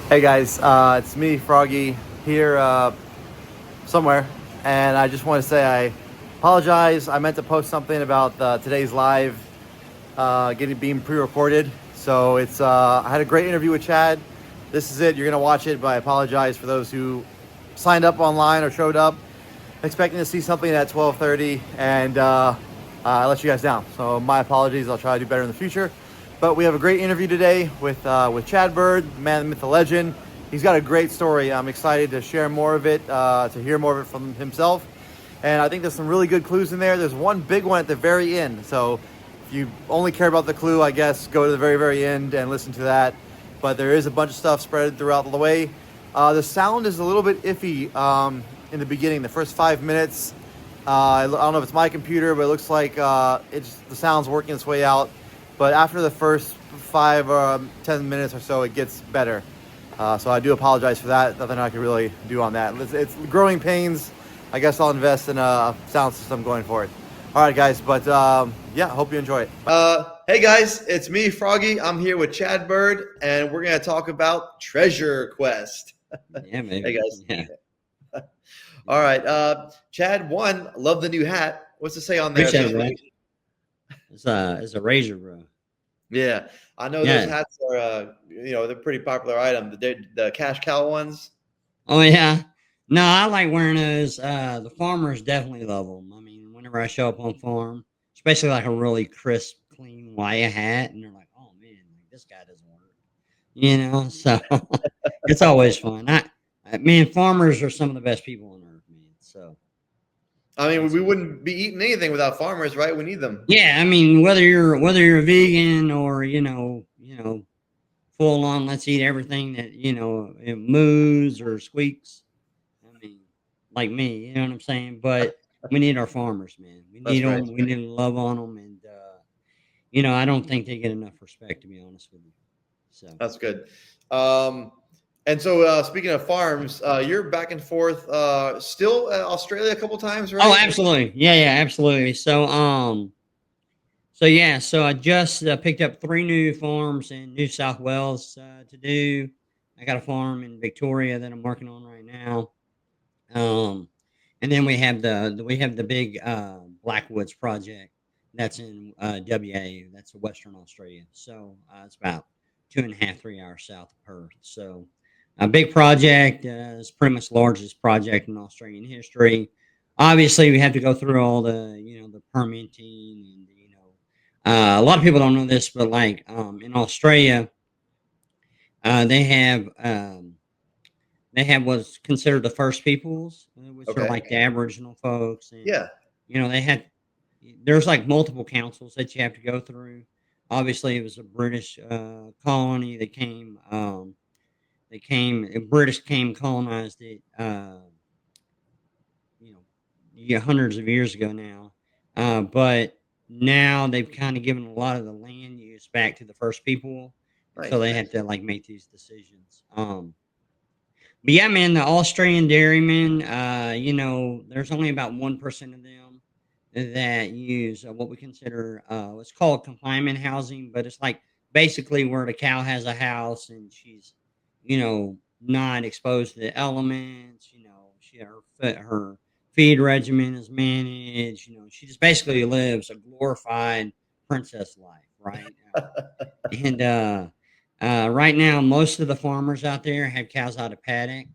Hey guys, it's me, Froggy, here somewhere, and I just want to say I apologize. I meant to post something about today's live getting being pre-recorded. So it's I had a great interview with Chad. This is it. You're gonna watch it, but I apologize for those who signed up online or showed up expecting to see something at 12:30, and I let you guys down. So my apologies. I'll try to do better in the future. But we have a great interview today with Chad Bird, the man, the myth, the legend. He's got a great story. I'm excited to share more of it, to hear more of it from himself. And I think there's some really good clues in there. There's one big one at the very end. So if you only care about the clue, I guess go to the very, very end and listen to that. But there is a bunch of stuff spread throughout the way. The sound is a little bit iffy in the beginning, the first 5 minutes. I don't know if it's my computer, but it looks like the sound's working its way out. But after the first 5 or 10 minutes or so, it gets better. So I do apologize for that. Nothing I can really do on that. It's growing pains. I guess I'll invest in a sound system going forward. All right, guys. But yeah, hope you enjoy it. Hey, guys. It's me, Froggy. I'm here with Chad Bird, and we're going to talk about Trezor.Quest. Yeah, Hey, maybe. guys. Yeah. All right. Chad, one, love the new hat. What's it say on there? It Appreciate it, says, bro. It's a razor, bro. yeah, I know those Yeah. hats are, they're a pretty popular item. The cash cow ones. Oh yeah. No, I like wearing those. The farmers definitely love them. I mean, whenever I show up on farm, especially like a really crisp, clean white hat, and they're like, "Oh man, like this guy doesn't work," So it's always fun. I mean, farmers are some of the best people on earth, man. So I mean, it's we wouldn't be eating anything without farmers, right? We need them. yeah. I mean, whether you're a vegan or full on, let's eat everything that it moves or squeaks. I mean, like me, you know what I'm saying? But we need our farmers, man. We That's need great. them. We need to love on them, and I don't think they get enough respect, to be honest with you. So. That's good. And so, speaking of farms, you're back and forth, still Australia a couple times, Oh, right? absolutely. Yeah, yeah, absolutely. So yeah, so I just picked up three new farms in New South Wales to do. I got a farm in Victoria that I'm working on right now. Um, and then we have the big Blackwoods project that's in WA. That's Western Australia. So it's about 2.5, 3 hours south of Perth. So a big project. It's pretty much the largest project in Australian history. Obviously, we have to go through all the permitting and a lot of people don't know this, but like in Australia, uh, they have um, they have what's considered the First Peoples, which are Okay. like the Aboriginal folks, and Yeah. they had there's like multiple councils that you have to go through. Obviously, it was a British colony that came. British came colonized it. You know, yeah, hundreds of years ago now, but now they've kind of given a lot of the land use back to the First People, and so Nice. they have to like make these decisions. But yeah, man, the Australian dairymen, there's only about 1% of them that use what we consider what's called confinement housing, but it's like basically where the cow has a house and she's, not exposed to the elements. Her feed regimen is managed. She just basically lives a glorified princess life, right? And right now, most of the farmers out there have cows out of paddock,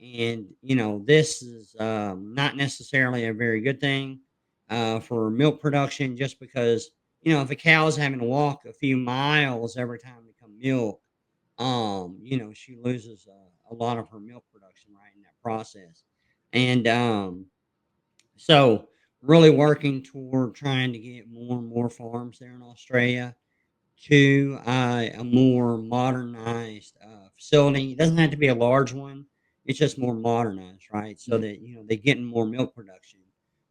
and this is not necessarily a very good thing for milk production, just because if a cow is having to walk a few miles every time to come milk, she loses a lot of her milk production right in that process, and so really working toward trying to get more and more farms there in Australia to a more modernized facility. It doesn't have to be a large one. It's just more modernized, right? So Mhm. that they're getting more milk production.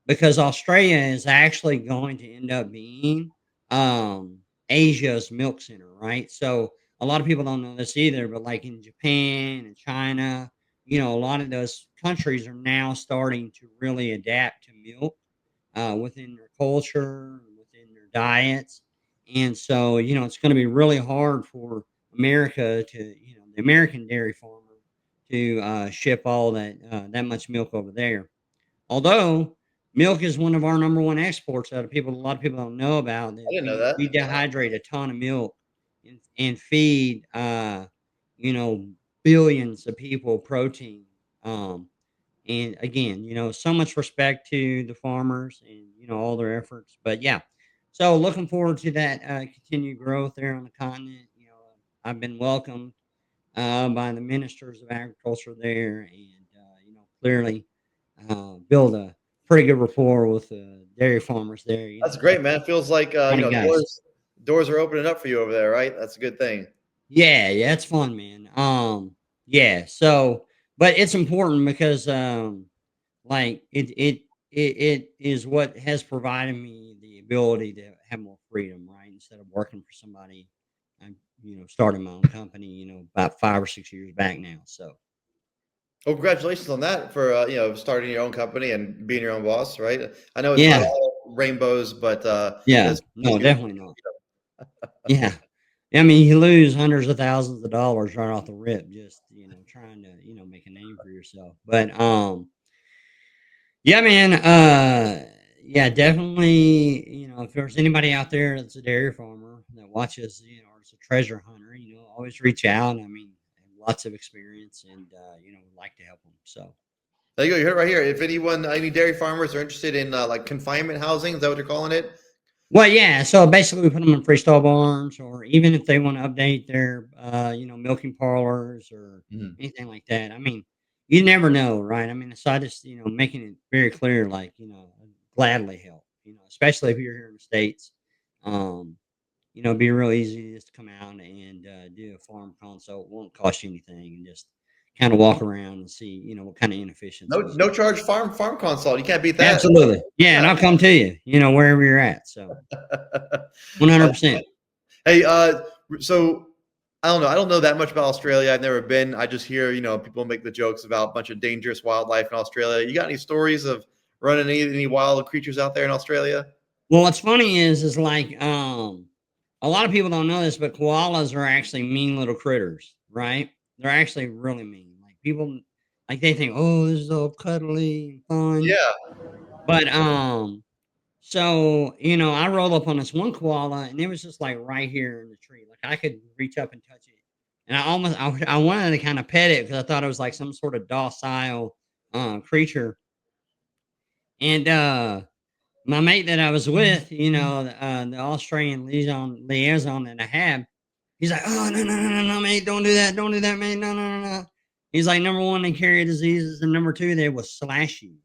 Because Australia is actually going to end up being um, Asia's milk center, right? So a lot of people don't know this either, but like in Japan and China, a lot of those countries are now starting to really adapt to milk within their culture, within their diets, and so it's going to be really hard for America to the American dairy farmer to ship all that much milk over there. Although milk is one of our number one exports that a lot of people don't know about. I That didn't know that. we dehydrate a ton of milk and feed you know billions of people protein. Um, and again, so much respect to the farmers and all their efforts. But yeah, so looking forward to that continued growth there on the continent. I've been welcomed by the ministers of agriculture there, and clearly build a pretty good rapport with the dairy farmers there. That's great, man. It feels like Funny guys. doors are opening up for you over there, right? That's a good thing. Yeah, yeah, it's fun, man. Yeah. So, but it's important because like it is what has provided me the ability to have more freedom, right? Instead of working for somebody, I'm starting my own company. About 5 or 6 years back now. So Well, congratulations on that for starting your own company and being your own boss, right? I know it's not yeah, all rainbows, but yeah, it's no, good. definitely not. Yeah. I mean, you lose hundreds of thousands of dollars right off the rip just, trying to, make a name for yourself. But yeah, man, yeah, definitely, if there's anybody out there that's a dairy farmer that watches, or it's a treasure hunter, always reach out. I mean, I have lots of experience and would like to help them. So There you go. You heard it right here. If anyone, any dairy farmers are interested in like confinement housing, is that what they're calling it? well, yeah. So basically, we put them in freestyle barns, or even if they want to update their, milking parlors or Mhm. anything like that. I mean, you never know, right? I mean, aside just making it very clear, like I'd gladly help. Especially if you're here in the states. Um, it'd be real easy just to come out and do a farm consult. It won't cost you anything, and just kind of walk around and see, what kind of inefficiencies. No charge farm consult. You can't beat that. Absolutely, yeah, and I'll come to you, wherever you're at. So That's 100%. Hey, so I don't know. I don't know that much about Australia. I've never been. I just hear, people make the jokes about a bunch of dangerous wildlife in Australia. You got any stories of running any wild creatures out there in Australia? Well, what's funny is like a lot of people don't know this, but koalas are actually mean little critters, right? They're actually really mean. Like people like they think, oh, this is all cuddly and fun. Yeah. But so I rolled up on this one koala and it was just like right here in the tree. Like I could reach up and touch it. And I wanted to kind of pet it because I thought it was like some sort of docile creature. And my mate that I was with, the Australian liaison that I had, he's like, "Oh, no, no, no, no, no, mate, don't do that, mate, no, no, no, no." He's like, "Number one, they carry diseases, and number two, they will slash you."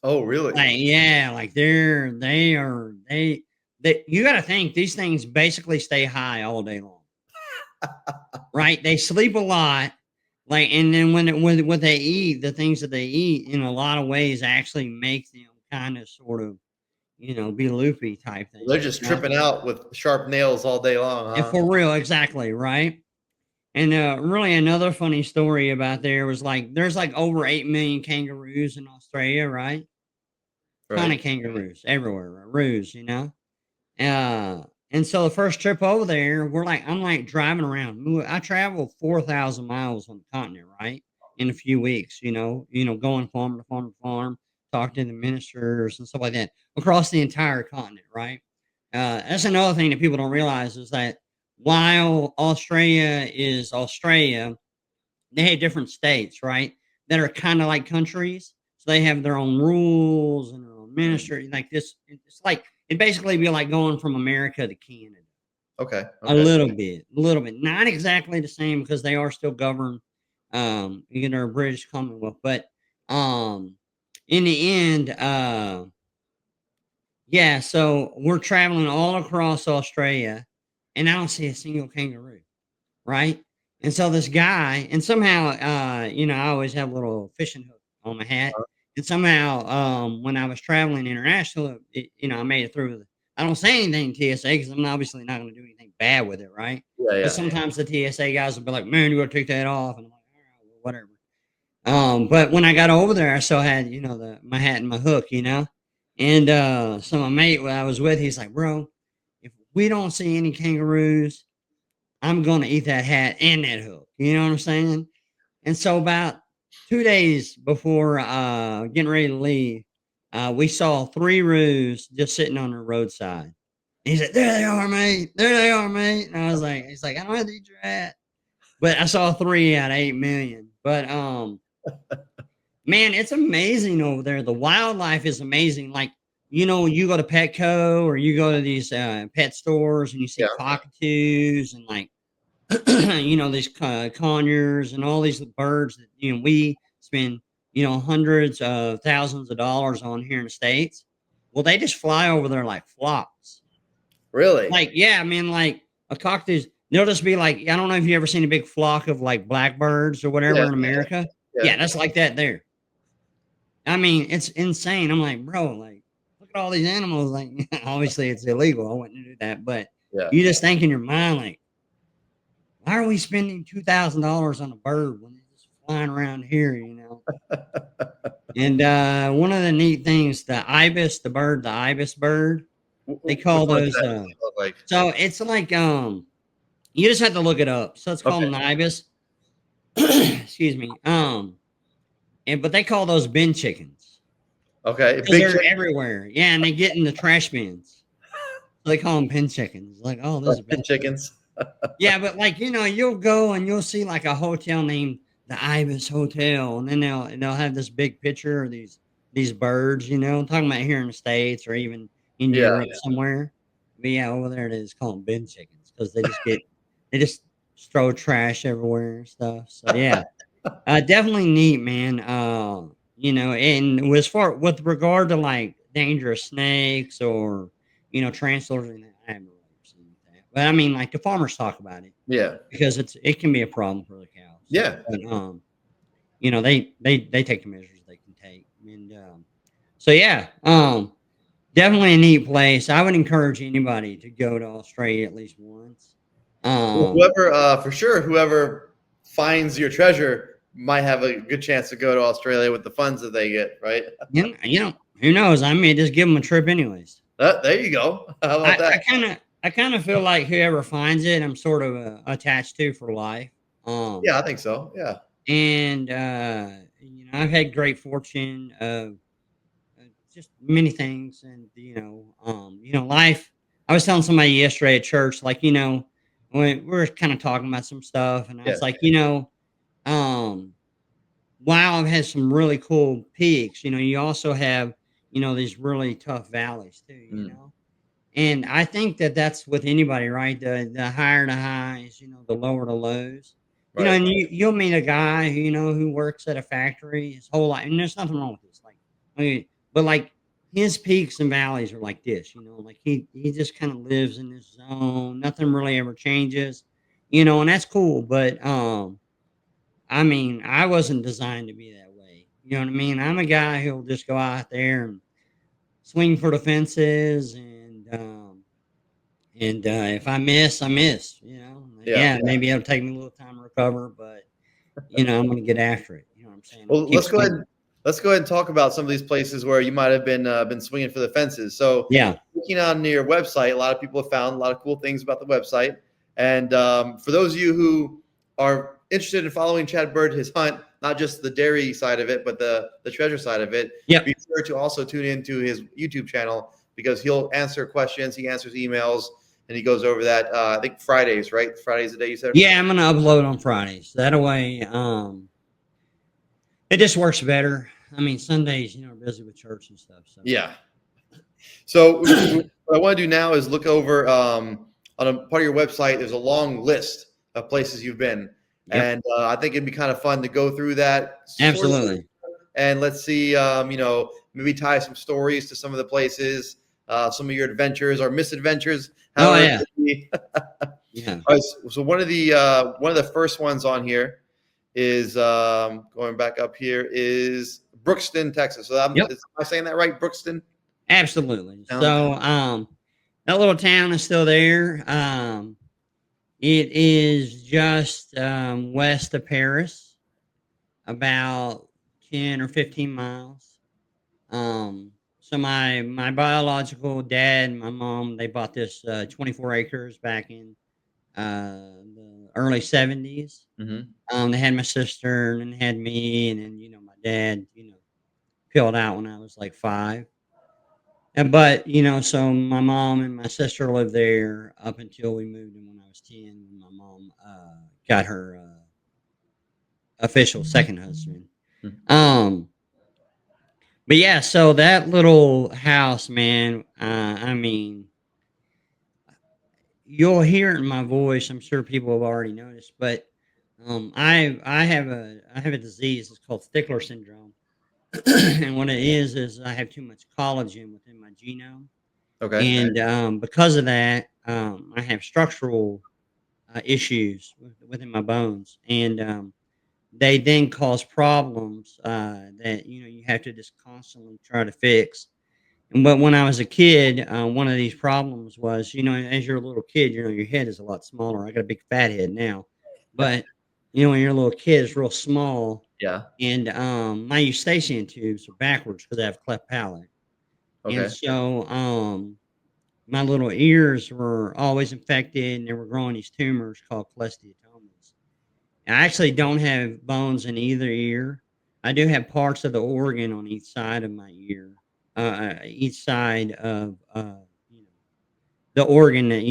Oh, really? Like, yeah, like they. You got to think these things basically stay high all day long, right? They sleep a lot, like, and then when what they eat, the things that they eat, in a lot of ways, actually make them kind of sort of be loopy type They're things, just tripping out with sharp nails all day long, And huh? for real, exactly, right? And really another funny story about there was like there's like over 8 million kangaroos in Australia, right? Ton Right. of kangaroos everywhere, right? Roos, and so the first trip over there, I'm like driving around. I traveled 4,000 miles on the continent, right? In a few weeks, going farm to farm to farm, talking to the ministers and stuff like that across the entire continent, right? That's another thing that people don't realize is that while Australia is Australia, they have different states, right? That are kind of like countries. So they have their own rules and their own Mm. ministry. Like this, it's like it basically be like going from America to Canada. Okay. A Okay. little bit, a little bit. Not exactly the same because they are still governed, a British Commonwealth. But in the end, yeah. So we're traveling all across Australia, and I don't see a single kangaroo. Right? And so this guy, and somehow, I always have a little fishing hook on my hat. And somehow, when I was traveling international, I made it through. I don't say anything to TSA because I'm obviously not going to do anything bad with it, right? Yeah. But Yeah. sometimes the TSA guys will be like, "Man, you got to take that off," and I'm like, "All right, well, whatever." But when I got over there, I still had, my hat and my hook, and so my mate I was with, he's like, "Bro, if we don't see any kangaroos, I'm gonna eat that hat and that hook," You know what I'm saying? And so about 2 days before, getting ready to leave, we saw 3 roos just sitting on the roadside. He said, "There they are, mate. There they are, mate." And I was like, he's like, "I don't have to eat your hat." But I saw 3 out of 8,000,000. But, man, it's amazing over there. The wildlife is amazing. Like, you go to Petco or you go to these, pet stores and you see Yeah. cockatoos and, like, these conures and all these birds that, we spend, hundreds of thousands of dollars on here in the States. Well, they just fly over there like flocks. Really? Like, yeah, I mean, like a cockatoos, they'll just be like, I don't know if you ever seen a big flock of like blackbirds or Yeah. whatever in America. Yeah. Yeah, that's like that there. I mean, it's insane. I'm like, bro, like, look at all these animals. Like, obviously it's illegal. I wouldn't do that, but Yeah. you just think in your mind, like, why are we spending $2,000 on a bird when they're just flying around here? And one of the neat things, the ibis bird, they Which call one is those. that? What does it look like? So it's like you just have to look it up. So it's called Okay. an ibis. Excuse me. But they call those bin chickens Okay. because Big they're chicken. everywhere. Yeah, and they get in the trash bins. So they call them bin chickens. Like, oh, this is a bin Big chicken. chickens. Yeah, but like, you'll go and you'll see like a hotel named the Ibis Hotel, and then they'll have this big picture of these birds, I'm talking about here in the States or even in Yeah. Europe somewhere. But yeah, over there it is called bin chickens because they just throw trash everywhere and stuff. So yeah. Definitely neat, man. And with regard to like dangerous snakes or tarantulas, and that, I haven't really seen that. But I mean, like the farmers talk about it Yeah. because it can be a problem for the cows. Yeah. But they take the measures they can take, and so yeah, definitely a neat place. I would encourage anybody to go to Australia at least once. Well, Um, whoever, for sure, whoever finds your treasure might have a good chance to go to Australia with the funds that they get, right? who knows? I may just give them a trip anyways. There you go. How about that? I kind of feel like whoever finds it, I'm sort of attached to for life. Um, Yeah, I think so. Yeah. and I've had great fortune of just many things, and life. I was telling somebody yesterday at church, like when we were kind of talking about some stuff, and I Yeah. was like, um, while I've had some really cool peaks, you also have these really tough valleys too, Mm, And I think that that's with anybody, right? The higher the highs, the lower the lows. right. And you'll meet a guy who who works at a factory his whole life, and there's nothing wrong with this. Like, I mean, but like his peaks and valleys are like this, like he just kind of lives in this zone. Nothing really ever changes, and that's cool. But I mean, I wasn't designed to be that way. You know what I mean? I'm a guy who'll just go out there and swing for the fences and if I miss, I miss. Like, Yeah. yeah, maybe it'll take me a little time to recover, but I'm gonna get after it. You know what I'm saying? I'm gonna Well, keep let's go ahead. swinging. Let's go ahead and talk about some of these places where you might have been swinging for the fences. So, Yeah. looking on your website, a lot of people have found a lot of cool things about the website. And for those of you who are interested in following Chad Bird, his hunt, not just the dairy side of it, but the treasure side of it, Yep. be sure to also tune into his YouTube channel because he'll answer questions, he answers emails, and he goes over that. I think Fridays, right? Fridays the day you said. Yeah, I'm gonna upload on Fridays. That way, it just works better. I mean, Sundays, are busy with church and stuff. So Yeah. So what I want to do now is look over on a part of your website. There's a long list of places you've been, yep, and I think it'd be kind of fun to go through that. absolutely. And let's see, maybe tie some stories to some of the places, some of your adventures or misadventures. Oh However, it yeah, could be. yeah. All right, so one of the first ones on here is going back up here is Brookston, Texas. So am Yep, I saying that right? Brookston absolutely. town. So that little town is still there. It is just west of Paris, about 10 or 15 miles. So my biological dad and my mom, they bought this 24 acres back in the early 70s. Hmm. They had my sister and then had me, and then my dad peeled out when I was like 5. But so my mom and my sister lived there up until we moved in when I was 10. When my mom got her official second husband. Um, but yeah, so that little house, man. I mean, you'll hear it in my voice. I'm sure people have already noticed, but I have a disease. It's called Stickler syndrome, and what it is I have too much collagen within my genome, Okay. and because of that, I have structural issues within my bones, and they then cause problems that you have to just constantly try to fix. But when I was a kid, one of these problems was, as you're a little kid, your head is a lot smaller. I got a big fat head now, but when you're a little kid, it's real small, Yeah. and my eustachian tubes are backwards because I have cleft palate, and Okay. so my little ears were always infected, and they were growing these tumors called cholesteatomas. I actually don't have bones in either ear. I do have parts of the organ on each side of my ear, each side of you know the organ that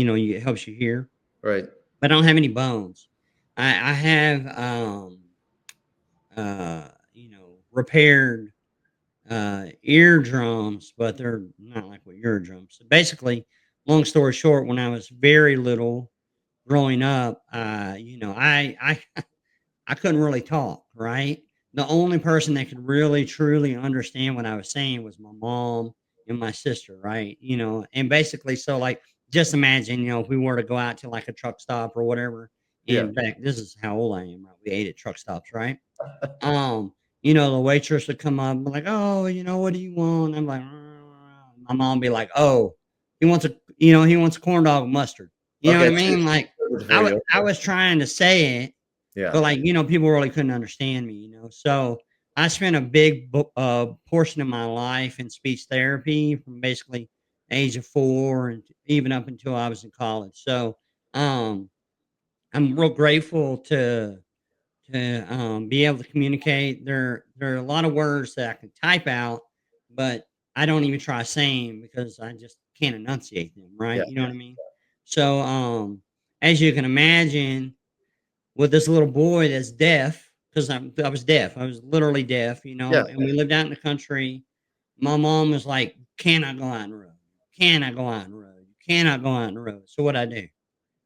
helps you hear. Right. But I don't have any bones. I have repaired eardrums, but they're not like what eardrums. So basically, long story short, when I was very little, growing up, I couldn't really talk, right? The only person that could really truly understand what I was saying was my mom and my sister, right? And basically, so like, just imagine, if we were to go out to like a truck stop or whatever, Yeah. and this is how old I am, right? We ate at truck stops, right? Um, the waitress would come up and be like, "Oh, what do you want?" I'm like, my mom would be like, "Oh, he wants a corn dog with mustard." You know what Okay. I mean? Like, For you. I was trying to say it, but, Yeah. like, people really couldn't understand me. So, I spent a big portion of my life in speech therapy from basically age of 4 and even up until I was in college. So, um, I'm real grateful to be able to communicate. There are a lot of words that I can type out, but I don't even try saying because I just can't enunciate them, Yeah. right? You know what I mean? So, as you can imagine, with this little boy that's deaf, because I was deaf. I was literally deaf, Yeah. and we lived out in the country. My mom was like, "Cannot go out on the road. Cannot go out on the road. You cannot go out on the road." So what I do?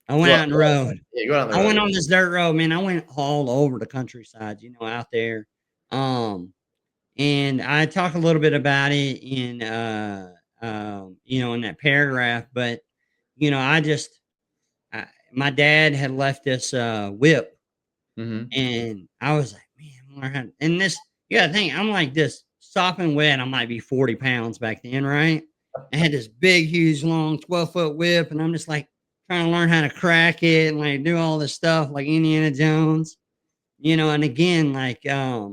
I went Go out. out on the road. Yeah. Go out on the I road. went on this dirt road, man. I went all over the countryside, out there. Um, and I talk a little bit about it in that paragraph, but I just my dad had left this whip, Hmm. and I was like, man, I'm learning and this, you gotta think, I'm like this sopping wet. I might be 40 pounds back then, right? I had this big, huge, long 12-foot whip, and I'm just like trying to learn how to crack it and like do all this stuff like Indiana Jones, and again, like I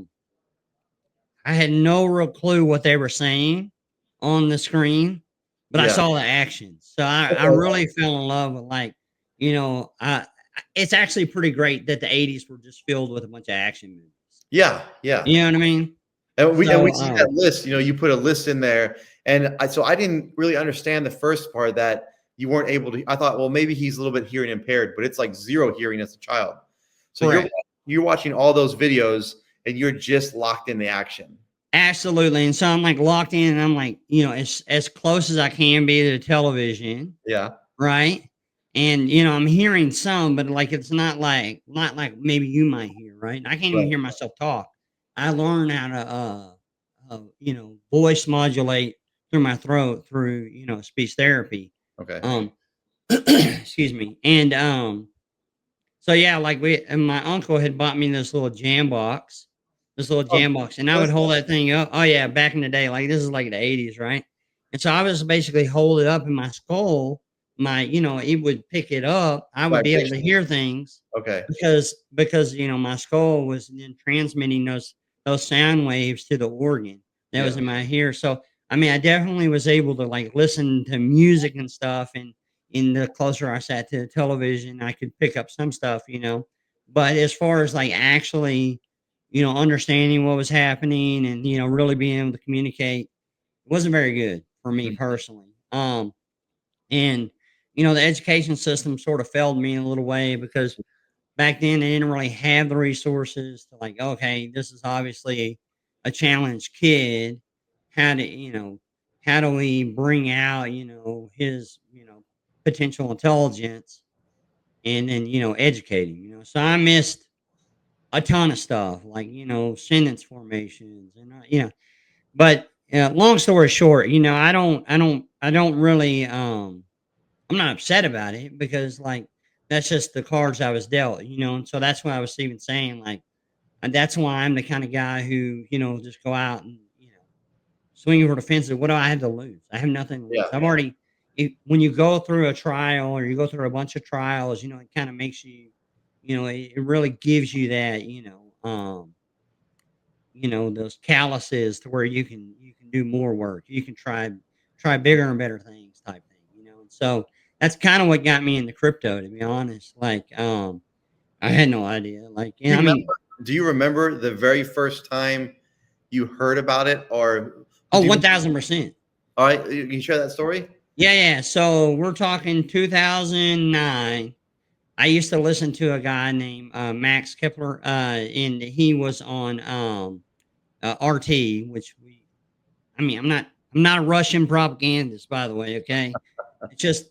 had no real clue what they were saying on the screen, but I Yeah. saw the action. So I really fell in love with like, it's actually pretty great that the 80s were just filled with a bunch of action movies. Yeah. Yeah. You know what I mean? And we So, see that list. You put a list in there, and I didn't really understand the first part that you weren't able to. I thought, well, maybe he's a little bit hearing impaired, but it's like zero hearing as a child. So correct. you're watching all those videos, and you're just locked in the action. Absolutely. And so I'm like locked in, and I'm like, as close as I can be to the television, Yeah. right? And I'm hearing some, but like it's not like maybe you might hear, right? I can't even Right. hear myself talk. I learn how to voice modulate through my throat through speech therapy. Okay. Um excuse me. And so yeah, like and my uncle had bought me this little Oh, jam box, and I would that's hold that thing up. Oh yeah, back in the day, like this is like the 80s, right? And so I was basically hold it up in my skull. It would pick it up. I would be able to vibration. hear things Okay. because my skull was then transmitting those sound waves to the organ that was Yeah. in my ear. So I mean, I definitely was able to like listen to music and stuff, and And the closer I sat to the television, I could pick up some stuff, But as far as like actually, understanding what was happening and really being able to communicate, it wasn't very good for me Mm. personally. And the education system sort of failed me in a little way because back then they didn't really have the resources to like, okay, this is obviously a challenged kid. How do how do we bring out, his, potential intelligence and then, educate him, So I missed a ton of stuff like, sentence formations and but long story short, I don't really I'm not upset about it because like that's just the cards I was dealt, and so that's what I was even saying, like, and that's why I'm the kind of guy who, just go out and, swing over the fences. What do I have to lose? I have nothing to lose. Yeah. I've already, when you go through a trial or you go through a bunch of trials, it kind of makes you, it really gives you that, those calluses to where you can do more work. You can try bigger and better things type thing, And so that's kind of what got me into crypto, to be honest. Like, I had no idea. Like, Do you I mean, remember, do you remember the very first time you heard about it, or oh, do you? 1000%. All right, you can share that story. Yeah, yeah. So we're talking 2009. I used to listen to a guy named Max Kepler, and he was on RT, which I mean, I'm not a Russian propagandist, by the way. Okay, it's just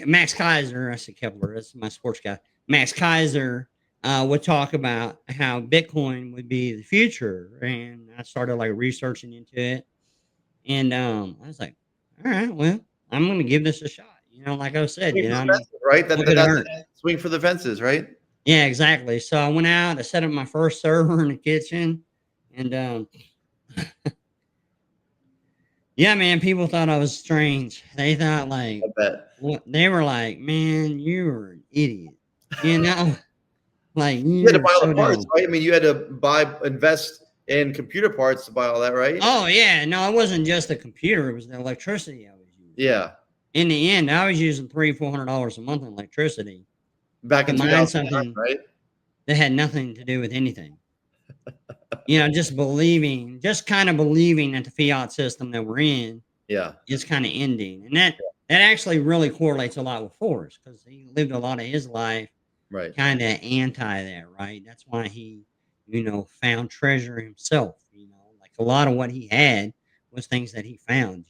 Max Kaiser. I said Kepler. That's my sports guy. Max Kaiser would talk about how Bitcoin would be the future, and I started like researching into it, and I was like, all right, well, I'm going to give this a shot. Like I said, Swing for I the mean, fences, right? what could it That's hurt? it. Swing for the fences, right? Yeah, exactly. So I went out, I set up my first server in the kitchen, and yeah, man, people thought I was strange. They thought like, I bet. what? They were like, man, you were an idiot. You know, like You had to you're buy all so the parts, dumb. right? I mean, you had to invest in computer parts to buy all that, right? Oh yeah, no, it wasn't just the computer; it was the electricity I was using. Yeah. In the end, I was using $300-400 a month in electricity Back to in mine 2009, something right? that had nothing to do with anything. Just kind of believing that the fiat system that we're in Yeah. is kind of ending, and that actually really correlates a lot with Forrest because he lived a lot of his life Right. kind of anti that, right? That's why he, found treasure himself. Like a lot of what he had was things that he found.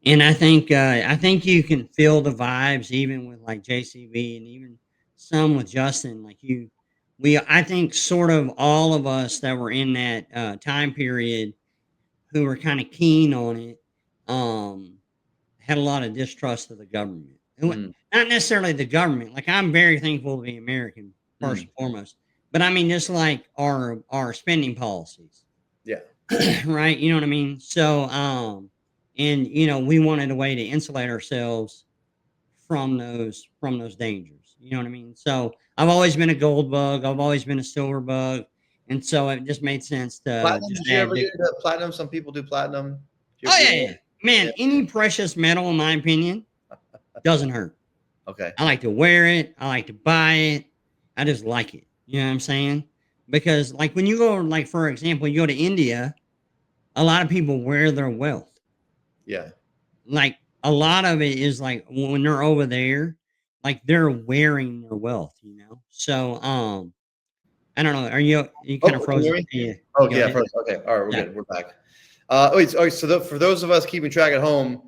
And I think you can feel the vibes even with like JCB and even some with Justin. Like I think sort of all of us that were in that time period who were kind of keen on it, um, had a lot of distrust of the government. Mm, Not necessarily the government. Like I'm very thankful to be American first mm. and foremost, but I mean just like our spending policies. Yeah. Right? You know what I mean? So, and we wanted a way to insulate ourselves from those dangers. You know what I mean? So I've always been a gold bug. I've always been a silver bug, and so it just made sense to Platinum? just Did you add ever get Bitcoin. into platinum? Some people do platinum. Did you Oh ever do yeah, that? yeah, man. Yeah. Any precious metal, in my opinion, doesn't hurt. Okay. I like to wear it. I like to buy it. I just like it. You know what I'm saying? Because like when you go, like for example, you go to India, a lot of people wear their wealth. Yeah. Like, a lot of it is, like, when they're over there, like, they're wearing their wealth, So, I don't know, you kinda Oh, can you hear frozen? me? Yeah, Oh, go yeah. ahead. First. Okay. All right. We're Yeah. good. We're back. Wait. Okay. So for those of us keeping track at home,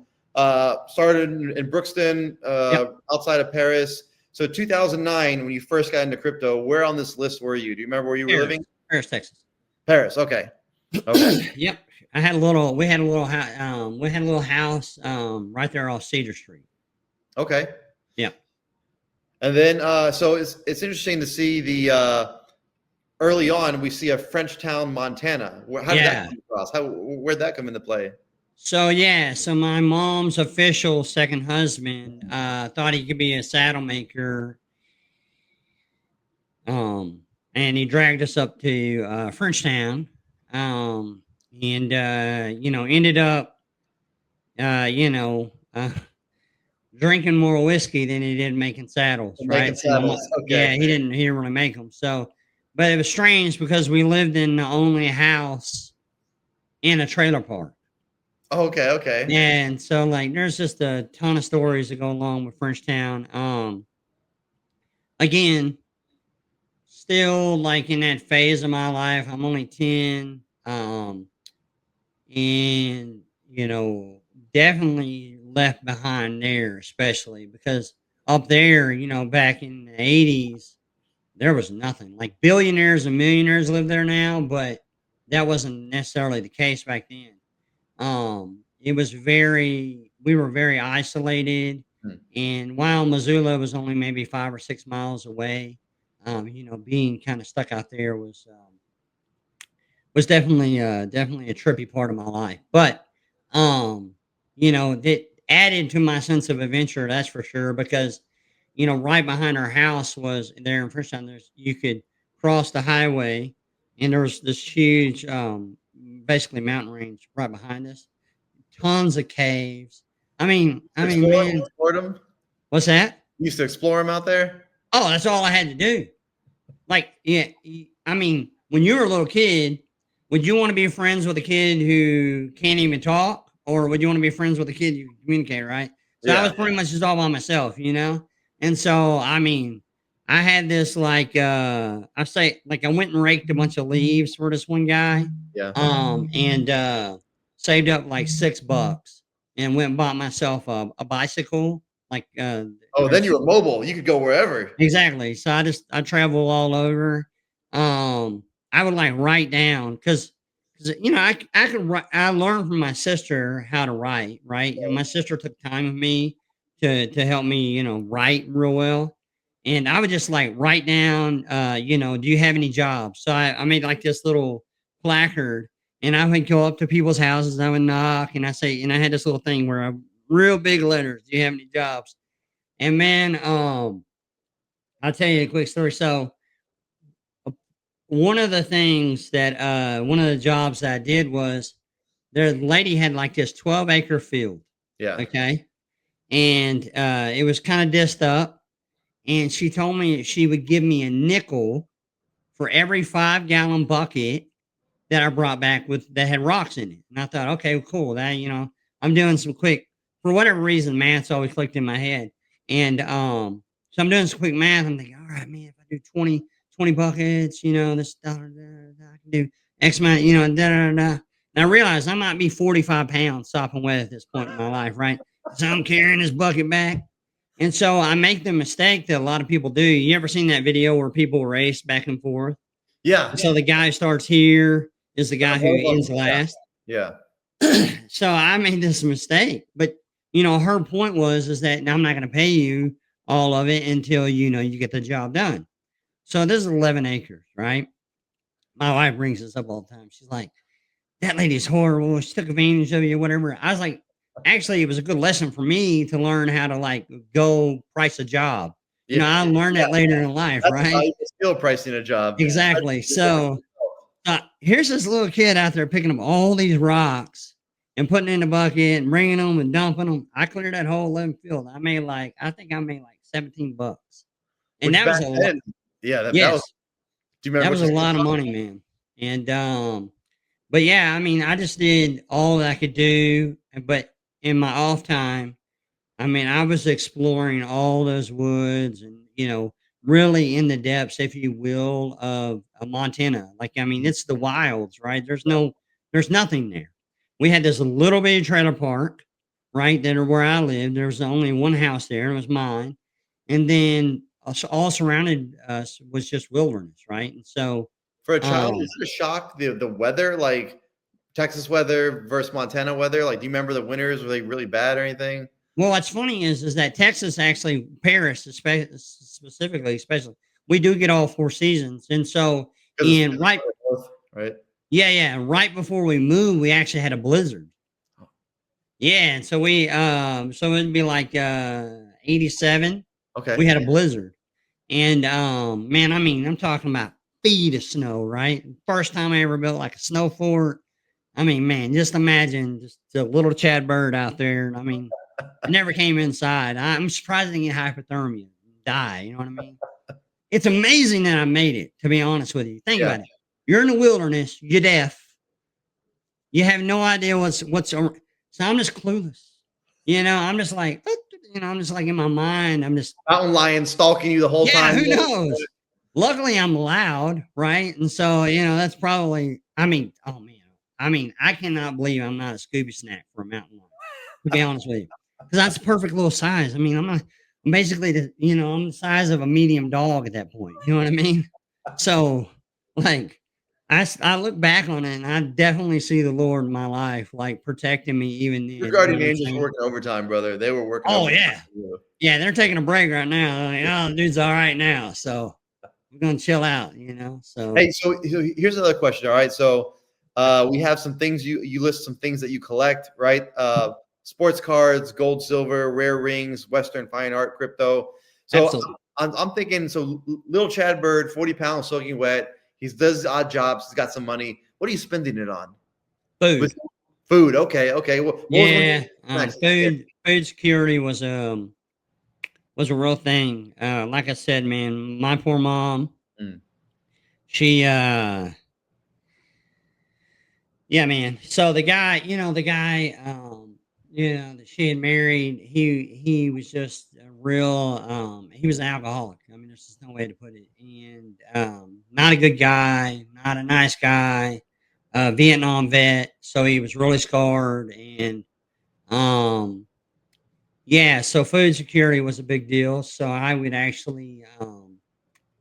started in Brookston, Yep. outside of Paris. So 2009, when you first got into crypto, where on this list were you? Do you remember where you were Paris. living? Paris, Texas. Paris. Okay. Okay. Yep. We had a little house, right there off Cedar Street. Okay. Yep. And then, so it's interesting to see the early on we see a Frenchtown, Montana. How did that Yeah. come across? Where'd that come into play? So my mom's official second husband, thought he could be a saddle maker. And he dragged us up to Frenchtown, and ended up, uh, drinking more whiskey than he did making saddles, Making right? So my saddles. mom, Okay. yeah, he didn't really make them. So, but it was strange because we lived in the only house in a trailer park. Okay. Okay. And so, like, there's just a ton of stories that go along with Frenchtown. Again, still like in that phase of my life. I'm only 10. And definitely left behind there, especially because up there, back in the 80s, there was nothing. Like billionaires and millionaires live there now, but that wasn't necessarily the case back then. It was we were very isolated. Hmm. And while Missoula was only maybe 5 or 6 miles away, being kind of stuck out there was definitely a trippy part of my life. But that added to my sense of adventure, that's for sure, because right behind our house was there in Frenchtown, you could cross the highway and there was this huge basically mountain range right behind us. Tons of caves. Man, Explored them. what's that? You used to explore them out there. Oh, that's all I had to do. Like, yeah, when you were a little kid, would you want to be friends with a kid who can't even talk, or would you want to be friends with a kid you can communicate, right? So I Yeah. was pretty much just all by myself, And so, I had this I say like I went and raked a bunch of leaves for this one guy, Yeah. and saved up like $6 and went and bought myself a bicycle, like Oh, then you were mobile. You could go wherever. exactly. So I travel all over. I would like write down because I could write. I learned from my sister how to write. Right, and my sister took time with me to help me write real well. And I would just like write down. Do you have any jobs? So I made like this little placard, and I would go up to people's houses. And I would knock, and I had this little thing where I real big letters. Do you have any jobs? And man, I'll tell you a quick story. So, one of the things that one of the jobs that I did was the lady had like this 12-acre field. Yeah. Okay. And it was kind of dissed up. And she told me she would give me a nickel for every 5-gallon bucket that I brought back with that had rocks in it. And I thought, okay, cool. I'm doing some quick, for whatever reason, math's always clicked in my head. And so I'm doing some quick math. I'm thinking, all right, man, if I do 20 buckets, this I can do X amount, da da da. And I realized I might be 45 pounds sopping wet at this point in my life, right? So I'm carrying this bucket back. And so I make the mistake that a lot of people do. You ever seen that video where people race back and forth? Yeah. And so the guy starts here is the guy who ends last. Yeah. So I made this mistake, but her point was is that I'm not going to pay you all of it until you get the job done. So this is 11 acres, right? My wife brings this up all the time. She's like, "That lady's horrible. She took advantage of you, whatever." I was like, actually, it was a good lesson for me to learn how to like go price a job. Yeah. I learned that later in life, That's a right? valuable skill, pricing a job. Exactly. So here's this little kid out there picking up all these rocks and putting in the bucket and bringing them and dumping them. I cleared that whole 11 field. I think I made like $17, and Which that was back a lot. then, yeah, that was. Yes, Do you that remember was what a you lot of money, man. And but yeah, I just did all that I could do. But in my off time, I was exploring all those woods and, really in the depths, if you will, of Montana. Like, it's the wilds, right? There's nothing there. We had this little bitty trailer park, right? That are where I lived. There was only one house there, and it was mine. And then all surrounded us was just wilderness, right? And so, for a child? um, Is it a shock the weather, like Texas weather versus Montana weather? Like, do you remember the winters? Were they really bad or anything? well, what's funny is that Texas actually, Paris specifically, especially, we do get all 4 seasons. And so, Because in right, both, right? yeah, right before we moved, we actually had a blizzard. Yeah, and so so it'd be like 87. Okay. We had a blizzard, and man, I'm talking about feet of snow, right? First time I ever built like a snow fort. Man, just imagine just a little Chad bird out there. I never came inside. I'm surprised I didn't get hypothermia, die. You know what I mean? It's amazing that I made it. To be honest with you, think Yeah. about it. You're in the wilderness. You're deaf. You have no idea so I'm just clueless. I'm just like, I'm just like in my mind. I'm just, Mountain lion stalking you the whole yeah, time. who knows? Luckily, I'm loud, right? And so, that's probably, I mean, oh man, I cannot believe I'm not a Scooby snack for a mountain lion, to be honest with you, because that's a perfect little size. I mean, I'm basically I'm the size of a medium dog at that point. You know what I mean? So, like, I look back on it and I definitely see the Lord in my life, like protecting me even Your then. You know guardian what I'm angels were saying? working overtime, brother. They were working Oh overtime yeah. for you. Yeah, they're taking a break right now. Like, oh, the dude's all right now. So we're gonna chill out, So Hey, so here's another question. All right, so we have some things you list some things that you collect, right? Sports cards, gold, silver, rare rings, Western fine art, crypto. So absolutely. I'm thinking, so little Chad Bird, 40 pounds soaking wet. He does odd jobs. He's got some money. What are you spending it on? With Food. food. Okay, okay. What was one of Yeah. your snacks as a kid? Food security was a real thing. Like I said, man, my poor mom, Mm, she yeah, man. So the guy, that she had married, he was just a real, he was an alcoholic. I mean, there's just no way to put it. And not a good guy, not a nice guy, Vietnam vet. So he was really scarred. And um, yeah, so food security was a big deal. So I would actually,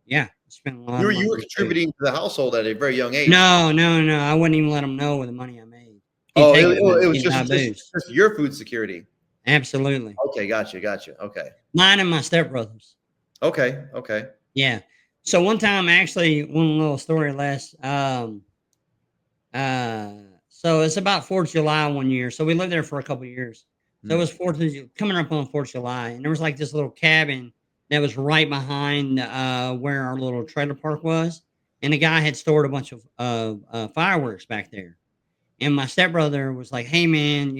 yeah, spend a lot of you money were on food. contributing to the household at a very young age. No, no, no. I wouldn't even let him know with the money I made. He'd Oh, take it with it him. was He'd buy booze. just your food security. Absolutely. Okay, gotcha. Okay. Mine and my stepbrothers. Okay, okay. Yeah. So one time, actually, one little story less. Uh, so it's about 4th of July one year. So we lived there for a couple years. So it Mm, was coming up on 4th of July, and there was like this little cabin that was right behind where our little trailer park was, and the guy had stored a bunch of fireworks back there. And my stepbrother was like, "Hey, man,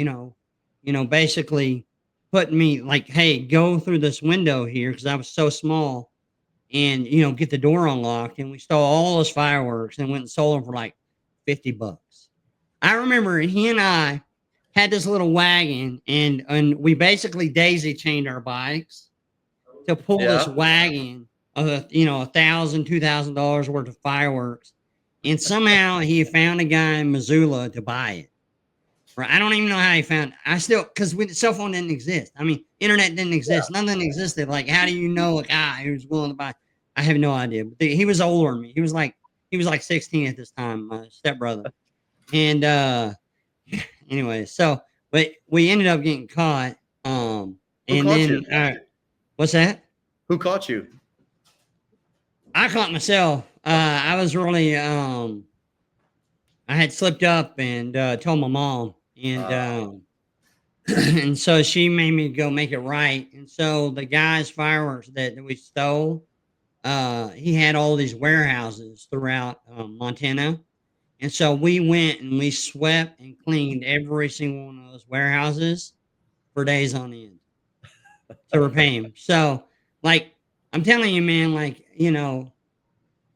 basically putting me like, hey, go through this window here because I was so small, and get the door unlocked." And we stole all those fireworks and went and sold them for like $50. I remember he and I had this little wagon, and we basically daisy chained our bikes to pull this yeah. wagon of $1,000, $2,000 worth of fireworks. And somehow he found a guy in Missoula to buy it. Right. I don't even know how he found. I still because cell phone didn't exist. I mean, internet didn't exist. Nothing existed. Like, how do you know a guy who's willing to buy? I have no idea. But he was older than me. He was like 16 at this time. My stepbrother. And anyway, so but we ended up getting caught. Who And caught you? then what's that? Who caught you? I caught myself. I was really I had slipped up and told my mom, and Uh, and so she made me go make it right. And so the guy's fireworks that we stole, he had all these warehouses throughout Montana. And so we went and we swept and cleaned every single one of those warehouses for days on end to repay him. So, like, I'm telling you, man, like,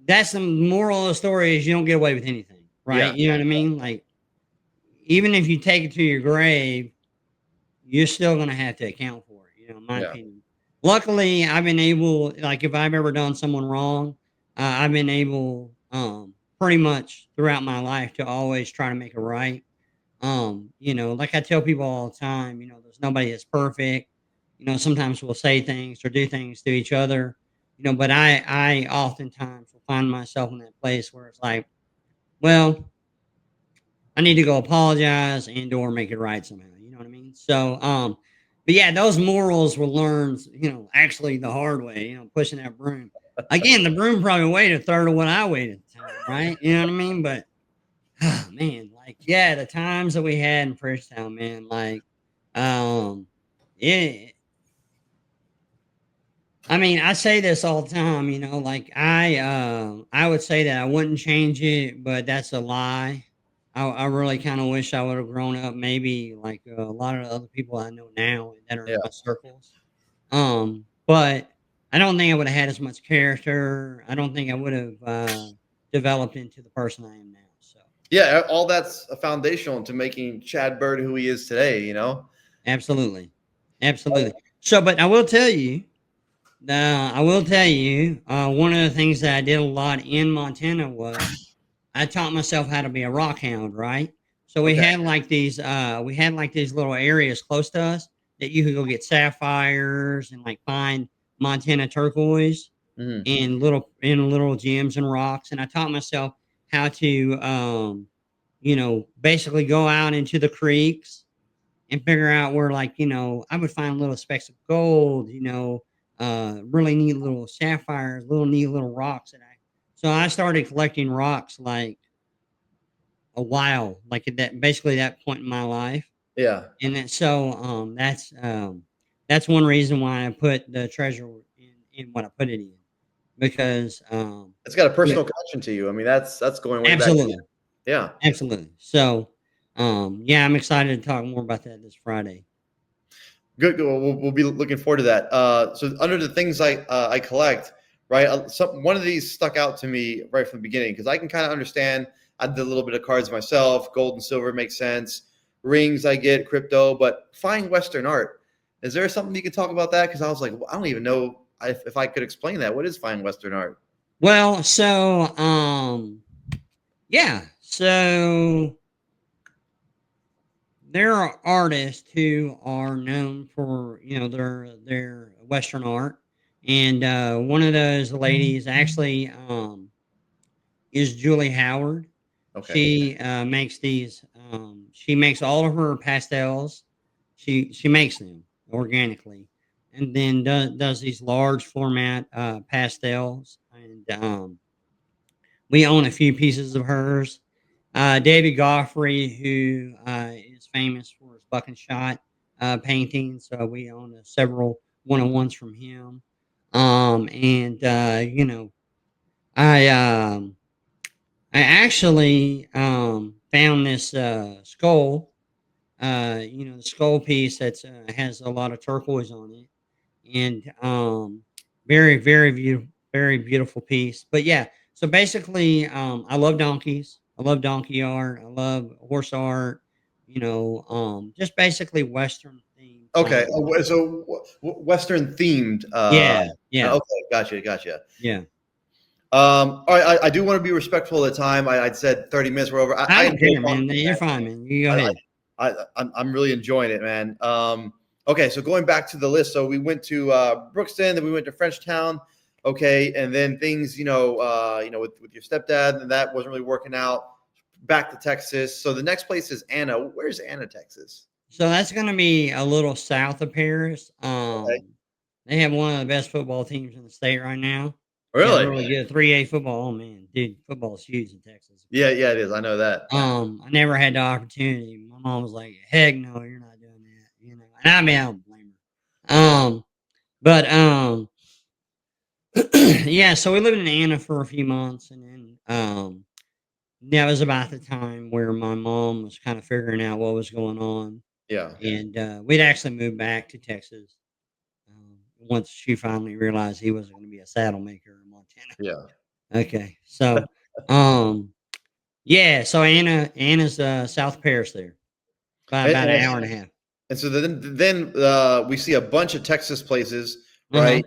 that's the moral of the story is you don't get away with anything, right? yeah, You know what I mean? Like, even if you take it to your grave, you're still gonna have to account for it, in my yeah. opinion. Luckily, I've been able, like, if I've ever done someone wrong, I've been able, pretty much throughout my life to always try to make it right. Like I tell people all the time, there's nobody that's perfect. Sometimes we'll say things or do things to each other, but I oftentimes will find myself in that place where it's like, well, I need to go apologize and or make it right somehow. You know what I mean? So, but yeah, those morals were learned, actually the hard way, pushing that broom. Again, the broom probably weighed a third of what I weighed at the time, right? You know what I mean? But man, like, yeah, the times that we had in Frenchtown, man, like, um, yeah, I mean, I say this all the time, like I would say that I wouldn't change it, but that's a lie. I really kind of wish I would have grown up maybe like a lot of the other people I know now that are in Yeah. my circles. But I don't think I would have had as much character. I don't think I would have developed into the person I am now. So Yeah, all that's a foundational to making Chad Bird who he is today, you know? absolutely, absolutely. So, but I will tell you, one of the things that I did a lot in Montana was I taught myself how to be a rock hound, right? So Okay. we had like these little areas close to us that you could go get sapphires and like find Montana turquoise Mhm. in little gems and rocks. And I taught myself how to basically go out into the creeks and figure out where like, I would find little specks of gold, really neat little sapphires, little neat little rocks so I started collecting rocks like a while, like at that point in my life. Yeah. And that's one reason why I put the treasure in what I put it in. Because It's got a yeah, personal connection to you. I mean, that's going way back. absolutely. Yeah. Absolutely. So yeah, I'm excited to talk more about that this Friday. Good. Good. We'll be looking forward to that. So under the things I collect, right? One of these stuck out to me right from the beginning because I can kind of understand. I did a little bit of cards myself. Gold and silver makes sense. Rings I get, crypto, but fine Western art. Is there something you could talk about that? Because I was like, well, I don't even know if I could explain that. What is fine Western art? Well, so yeah, so there are artists who are known for their Western art, and one of those ladies actually is Julie Howard. Okay. She makes these. She makes all of her pastels. She makes them organically, and then does these large format pastels. And we own a few pieces of hers. David Goffrey, who is famous for his buck and shot paintings, so we own several one-on-ones from him. And I I actually found this skull. The skull piece that has a lot of turquoise on it, and very beautiful piece. But yeah, so basically, I love donkeys. I love donkey art. I love horse art. Just basically Western themed kind Okay. of art. So Western themed. Yeah, yeah, Okay. Gotcha. Gotcha. yeah. All right, I do want to be respectful of the time. I'd said 30 minutes. We're over. I I don't enjoy care, talking man. to you, You're fine, man. You go man. ahead. I'm really enjoying it, man. Okay, so going back to the list, so we went to Brookston, then we went to Frenchtown. Okay, and then things, with your stepdad, and that wasn't really working out. Back to Texas. So the next place is Anna. Where's Anna, Texas? So that's going to be a little south of Paris. Okay. They have one of the best football teams in the state right now. They got Really? really good 3A football. Oh man, dude, football is huge in Texas. Yeah, yeah, it is. I know that. I never had the opportunity. My mom was like, "Heck no, you're not doing that," And I mean, I don't blame her. But yeah. So we lived in Anna for a few months, and then that was about the time where my mom was kind of figuring out what was going on, Yeah, and we'd actually moved back to Texas once she finally realized he wasn't going to be a saddle maker in Montana. yeah. Okay, so um, yeah, so Anna's South Paris there by And, about an and hour and a half. And so then we see a bunch of Texas places, Uh huh. right?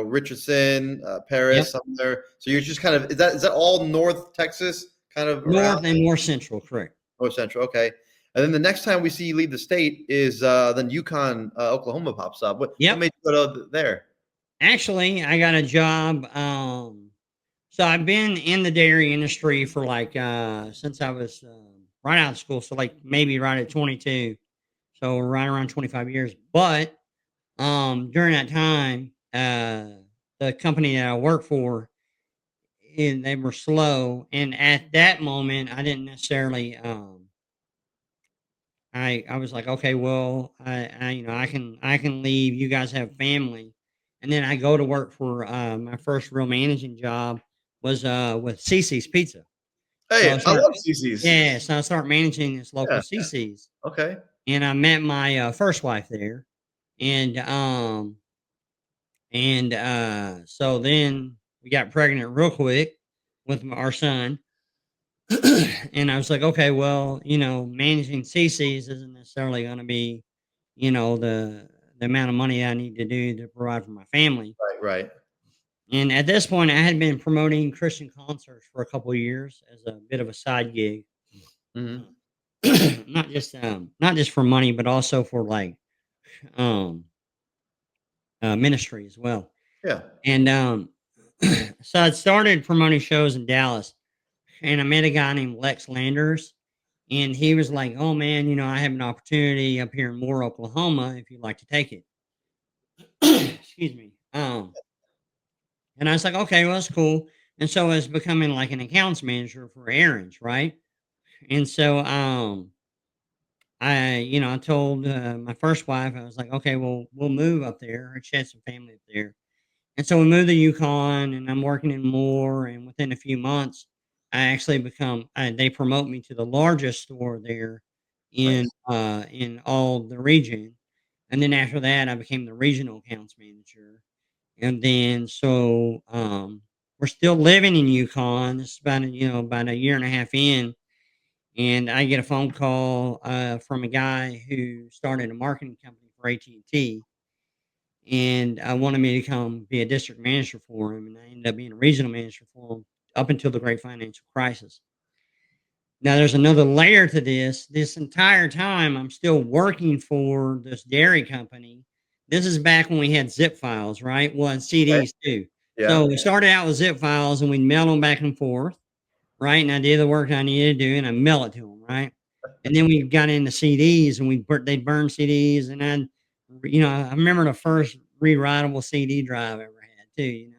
Richardson, Yep. Paris, something there. So you're just kind of is that all North Texas, kind of around North and more central, correct. North Central? Okay. And then the next time we see you leave the state is then Yukon, Oklahoma pops up. What Yep. made you go to there? Actually, I got a job. So I've been in the dairy industry for like since I was right out of school. So like maybe right at 22. So right around 25 years. But during that time, the company that I worked for, and they were slow. And at that moment, I didn't necessarily. I was like, okay, well, I can leave. You guys have family, and then I go to work for my first real managing job was with Cece's Pizza. So I Hey, I start love CC's. yeah, so I start managing this Yeah. local CC's, Okay. and I met my, first wife there, and, so then we got pregnant real quick with our son. And I was like, okay, well, managing CCs isn't necessarily going to be, the amount of money I need to do to provide for my family. Right, right. And at this point, I had been promoting Christian concerts for a couple of years as a bit of a side gig, Mhm. not just for money, but also for like um, ministry as well. Yeah. And so I started promoting shows in Dallas, and I met a guy named Lex Landers, and he was like, "Oh man, I have an opportunity up here in Moore, Oklahoma. If you'd like to take it." Excuse me. And I was like, "Okay, well that's cool." And so I was becoming like an accounts manager for errands, right? And so I told my first wife, I was like, "Okay, well we'll move up there." She had some family up there. And so we moved to Yukon, and I'm working in more. And within a few months, I actually they promote me to the largest store there Nice. in all the region. And then after that, I became the regional accounts manager. And then we're still living in Yukon. This is about a year and a half in, and I get a phone call from a guy who started a marketing company for AT&T, and I wanted me to come be a district manager for him, and I ended up being a regional manager for him up until the great financial crisis. Now, there's another layer to this. This entire time, I'm still working for this dairy company. This is back when we had zip files, right? Well, and Okay. CDs too. Yeah. So we started out with zip files, and we'd mail them back and forth, right? And I did the work I needed to do, and I mail it to them, right? And then we got into CDs, and they'd burn CDs, and I remember the first rewritable CD drive I ever had too.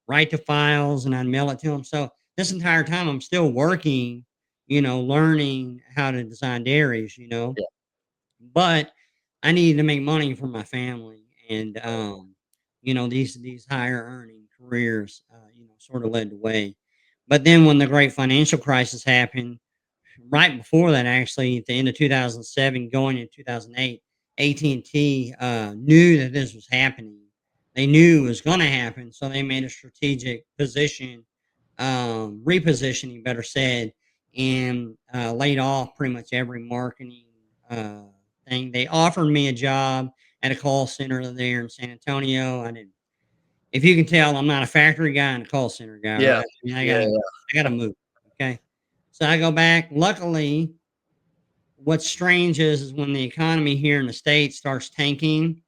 Write the files, and I'd mail it to them. So this entire time, I'm still working, learning how to design dairies, Yeah. but I needed to make money for my family, and these higher earning careers, sort of led the way. But then when the great financial crisis happened, right before that, actually, at the end of 2007, going into 2008, AT&T knew that this was happening. They knew it was going to happen, so they made a strategic repositioning, better said, and laid off pretty much every marketing uh, thing. They offered me a job at a call center there in San Antonio. I didn't. If you can tell, I'm not a factory guy and a call center guy, Yeah. right? I mean, Yeah, yeah. I gotta move. Okay, so I go back. Luckily, what's strange is when the economy here in the States starts tanking,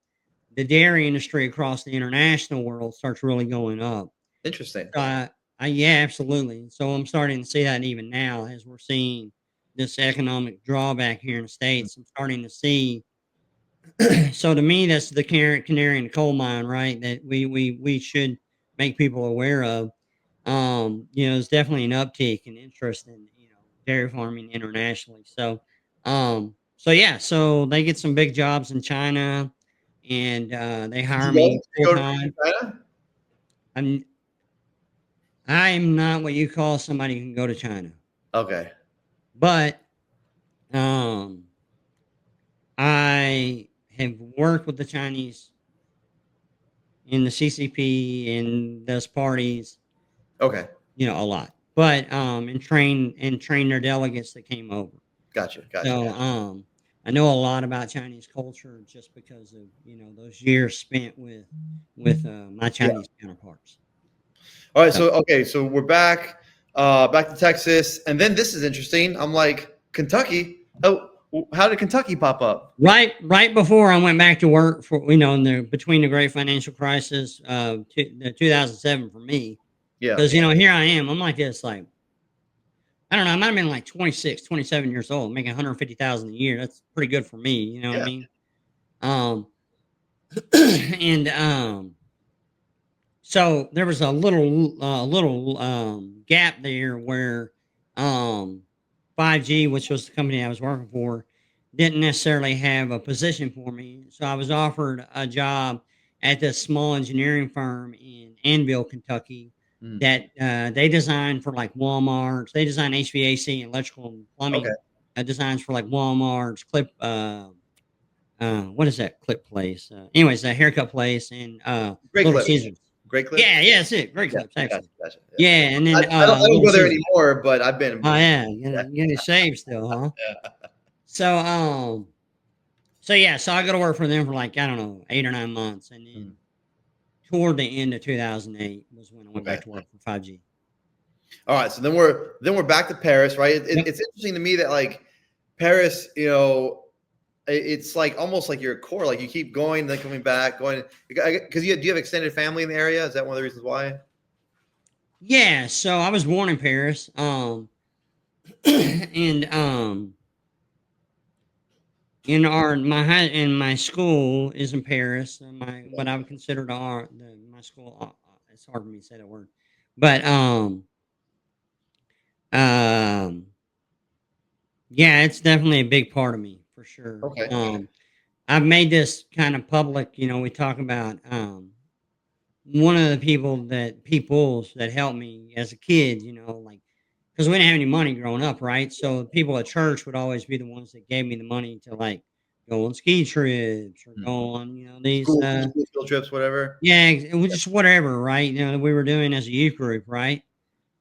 the dairy industry across the international world starts really going up. Interesting. So yeah, absolutely. So I'm starting to see that even now as we're seeing this economic drawback here in the Mm. States. I'm starting to see. So to me, that's the canary in the coal mine, right? That we should make people aware of. There's definitely an uptick in interest in dairy farming internationally. So yeah, so they get some big jobs in China, and they Did hire you go? me Did you full go to time. China? I'm I'm not what you call somebody who can go to China, Okay. but um, I have worked with the Chinese in the CCP and those parties, Okay. a lot. But and train their delegates that came over. Gotcha. Gotcha. So I know a lot about Chinese culture just because of those years spent with my Yeah. Chinese counterparts. All right. So So okay. So we're back to Texas, and then this is interesting. I'm like Kentucky. Oh, how did Kentucky pop up? right before I went back to work for in the between the great financial crisis, the 2007 for me, Yeah. because here I am. I'm like this, like I don't know. I might have been like 26, 27 years old, making 150,000 a year. That's pretty good for me. You know what I Yeah. mean? Um, and so there was a little gap there where um 5G, which was the company I was working for, didn't necessarily have a position for me. So I was offered a job at this small engineering firm in Annville, Kentucky, Mm. that they design for like Walmart's. They design HVAC and electrical and Okay. plumbing designs for like Walmart's, what is that clip place? Anyways, a haircut place and Great Little clips. Caesars. Great clips. Yeah, that's it. Great Yeah. clips, Gotcha. actually. Gotcha. Yeah. Yeah, and then I don't Little go there Caesars. anymore, but I've been Oh before. yeah, Yeah. you get shaved still, huh? Yeah. So so yeah, so I go to work for them for like I don't know 8 or 9 months, and Mm. then toward the end of 2008 was when I went Okay. back to work for 5G. All right. So then we're back to Paris, right? Yep. It's interesting to me that like Paris, it's like almost like your core. Like you keep going, then coming back, going because do you have extended family in the area? Is that one of the reasons why? Yeah, so I was born in Paris, and in our my school is in Paris. My what I would consider my school. It's hard for me to say that word, but um, yeah, it's definitely a big part of me for sure. Okay. I've made this kind of public. We talk about one of the peoples that helped me as a kid. Like because we didn't have any money growing up, right? So people at church would always be the ones that gave me the money to like go on ski trips or Mm. go on, these School field trips, whatever. yeah, it was just whatever, right? That we were doing as a youth group, right?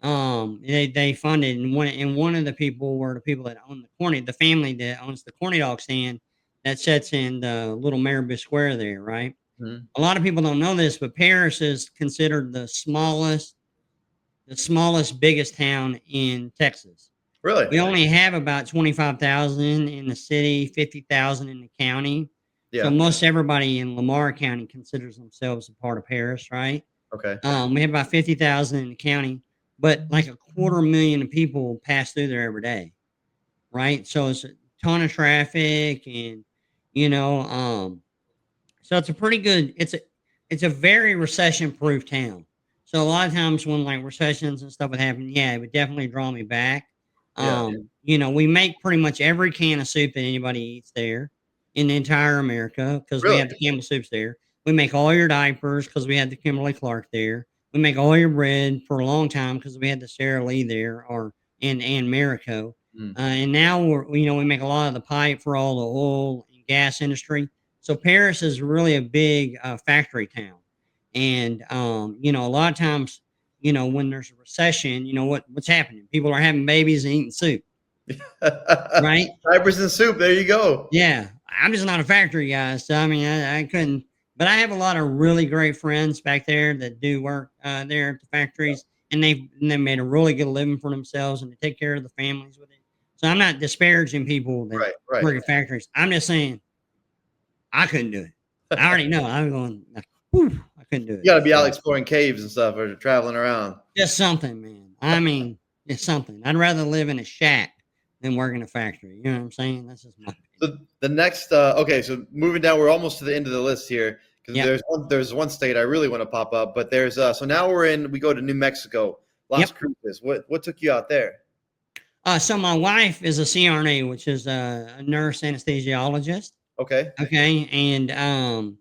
They funded and one of the people were the people that own the family that owns the corny dog stand that sits in the little Marabou Square there, right? Mhm. A lot of people don't know this, but Paris is considered the smallest, biggest town in Texas. Really? We only have about 25,000 in the city, 50,000 in the county. So Yeah. most everybody in Lamar County considers themselves a part of Paris, right? Okay. We have about 50,000 in the county, but like a quarter million of people pass through there every day, right? So it's a ton of traffic and, you know, um, so it's a pretty good it's a very recession proof town. So a lot of times when like recessions and stuff would happen, yeah, it would definitely draw me back. Yeah. We make pretty much every can of soup that anybody eats there in the entire America because we Really? have the Campbell soups there. We make all your diapers because we had the Kimberly Clark there. We make all your bread for a long time because we had the Sara Lee there or and Marico. Mm. And now we make a lot of the pipe for all the oil and gas industry. So Paris is really a big factory town, and a lot of times, when there's a recession, what's happening? People are having babies and eating soup, right? Diapers and soup. There you go. Yeah, I'm just not a factory guy, so I mean, I couldn't. But I have a lot of really great friends back there that do work there at the factories, and they made a really good living for themselves, and they take care of the families with it. So I'm not disparaging people that Right. Right. work at factories. I'm just saying I couldn't do it. I already know. I'm going like, whew, I couldn't do it. You got to be out So exploring caves and stuff or traveling around. just something, man. I mean, it's something. I'd rather live in a shack than work in a factory. You know what I'm saying? That's just my opinion. The next, okay, so moving down, we're almost to the end of the list here because Yep. there's one state I really want to pop up, but there's so now we go to New Mexico, Yep. Las Cruces. What took you out there? So my wife is a CRNA, which is a nurse anesthesiologist. Okay. Okay, and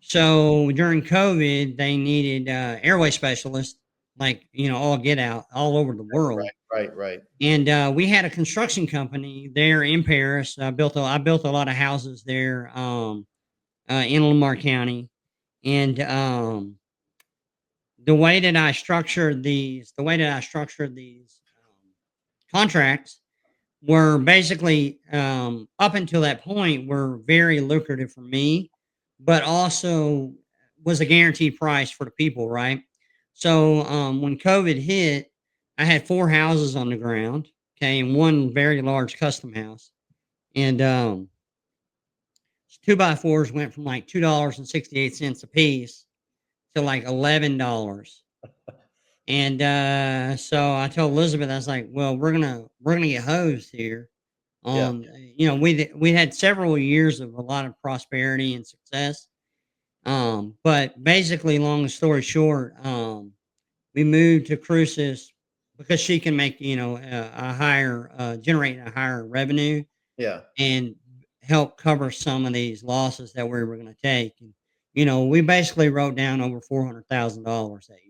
so during COVID, they needed airway specialists, like all get out all over the world. Right. And we had a construction company there in Paris. I built a lot of houses there in Lamar County, and the way that I structured these contracts were basically up until that point were very lucrative for me, but also was a guaranteed price for the people, right? So when COVID hit, I had four houses on the ground, okay, and one very large custom house, and two by fours went from like $2.68 a piece to like $11. And so I told Elizabeth, I was like, "Well, we're gonna get hosed here." Yeah. We had several years of a lot of prosperity and success. But basically, long story short, we moved to Cruces because she can make generate a higher revenue Yeah. and help cover some of these losses that we were going to take. And we basically wrote down over $400,000 that year.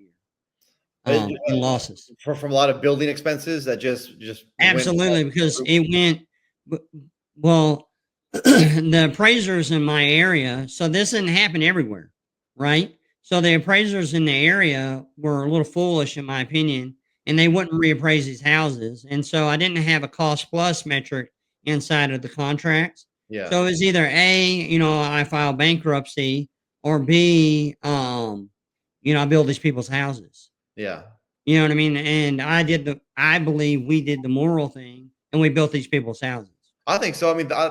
in losses. From a lot of building expenses that just went. Absolutely, because it went well. The appraisers in my area, so this didn't happen everywhere, right? So the appraisers in the area were a little foolish, in my opinion, and they wouldn't reappraise these houses. And so I didn't have a cost plus metric inside of the contracts. Yeah, So it was either A, I file bankruptcy, or B, I build these people's houses. yeah. You know what I mean? And I believe we did the moral thing and we built these people's houses. I think so. I mean, I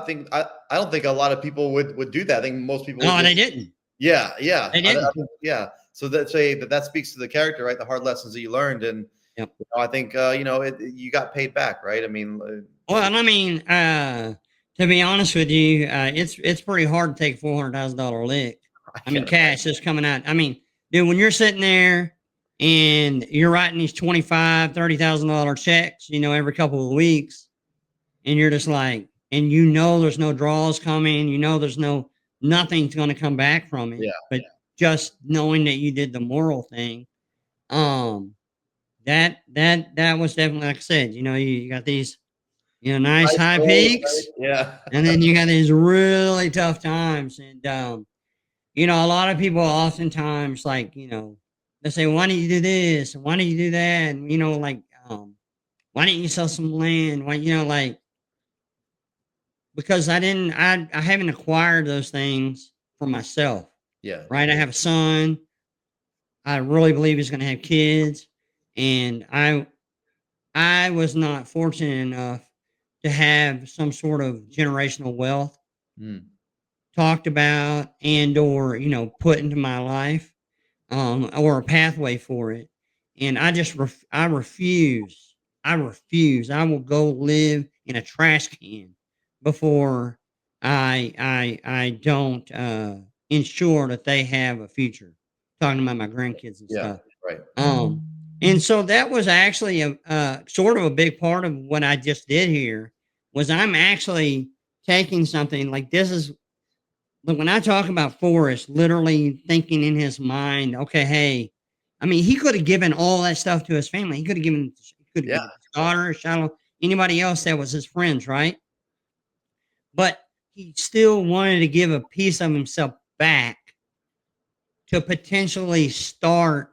don't think a lot of people would do that. I think most people would No, they just, didn't. yeah, yeah. They didn't. Yeah. So that say that speaks to the character, right? The hard lessons that you learned, and Yep. I think you got paid back, right? I mean, Well, and I mean, to be honest with you, it's pretty hard to take $400,000 lick. I mean, can't cash is coming out. I mean, dude, when you're sitting there and you're writing these $25,000, $30,000 checks, every couple of weeks, and you're just like, and there's no draws coming, there's nothing's going to come back from it, Yeah. but just knowing that you did the moral thing, um, that was definitely, like I said, you got these, nice Nice high goals, right? peaks, Yeah. and then you got these really tough times. And, a lot of people oftentimes like, they say, why don't you do this? And why don't you do that? And, why don't you sell some land? Why, because I haven't acquired those things for myself, Yeah. right? I have a son. I really believe he's going to have kids. And I was not fortunate enough to have some sort of generational wealth Mm. talked about and or put into my life, or a pathway for it. And I refuse. I will go live in a trash can before I don't ensure that they have a future, talking about my grandkids and Yeah. stuff. Right. And so that was actually a sort of a big part of what I just did here. Was I'm actually taking something like this is, but when I talk about Forrest, literally thinking in his mind, okay, hey, I mean, he could have given all that stuff to his family. He could have Yeah. given his daughter, Shiloh, anybody else that was his friends, right? But he still wanted to give a piece of himself back to potentially start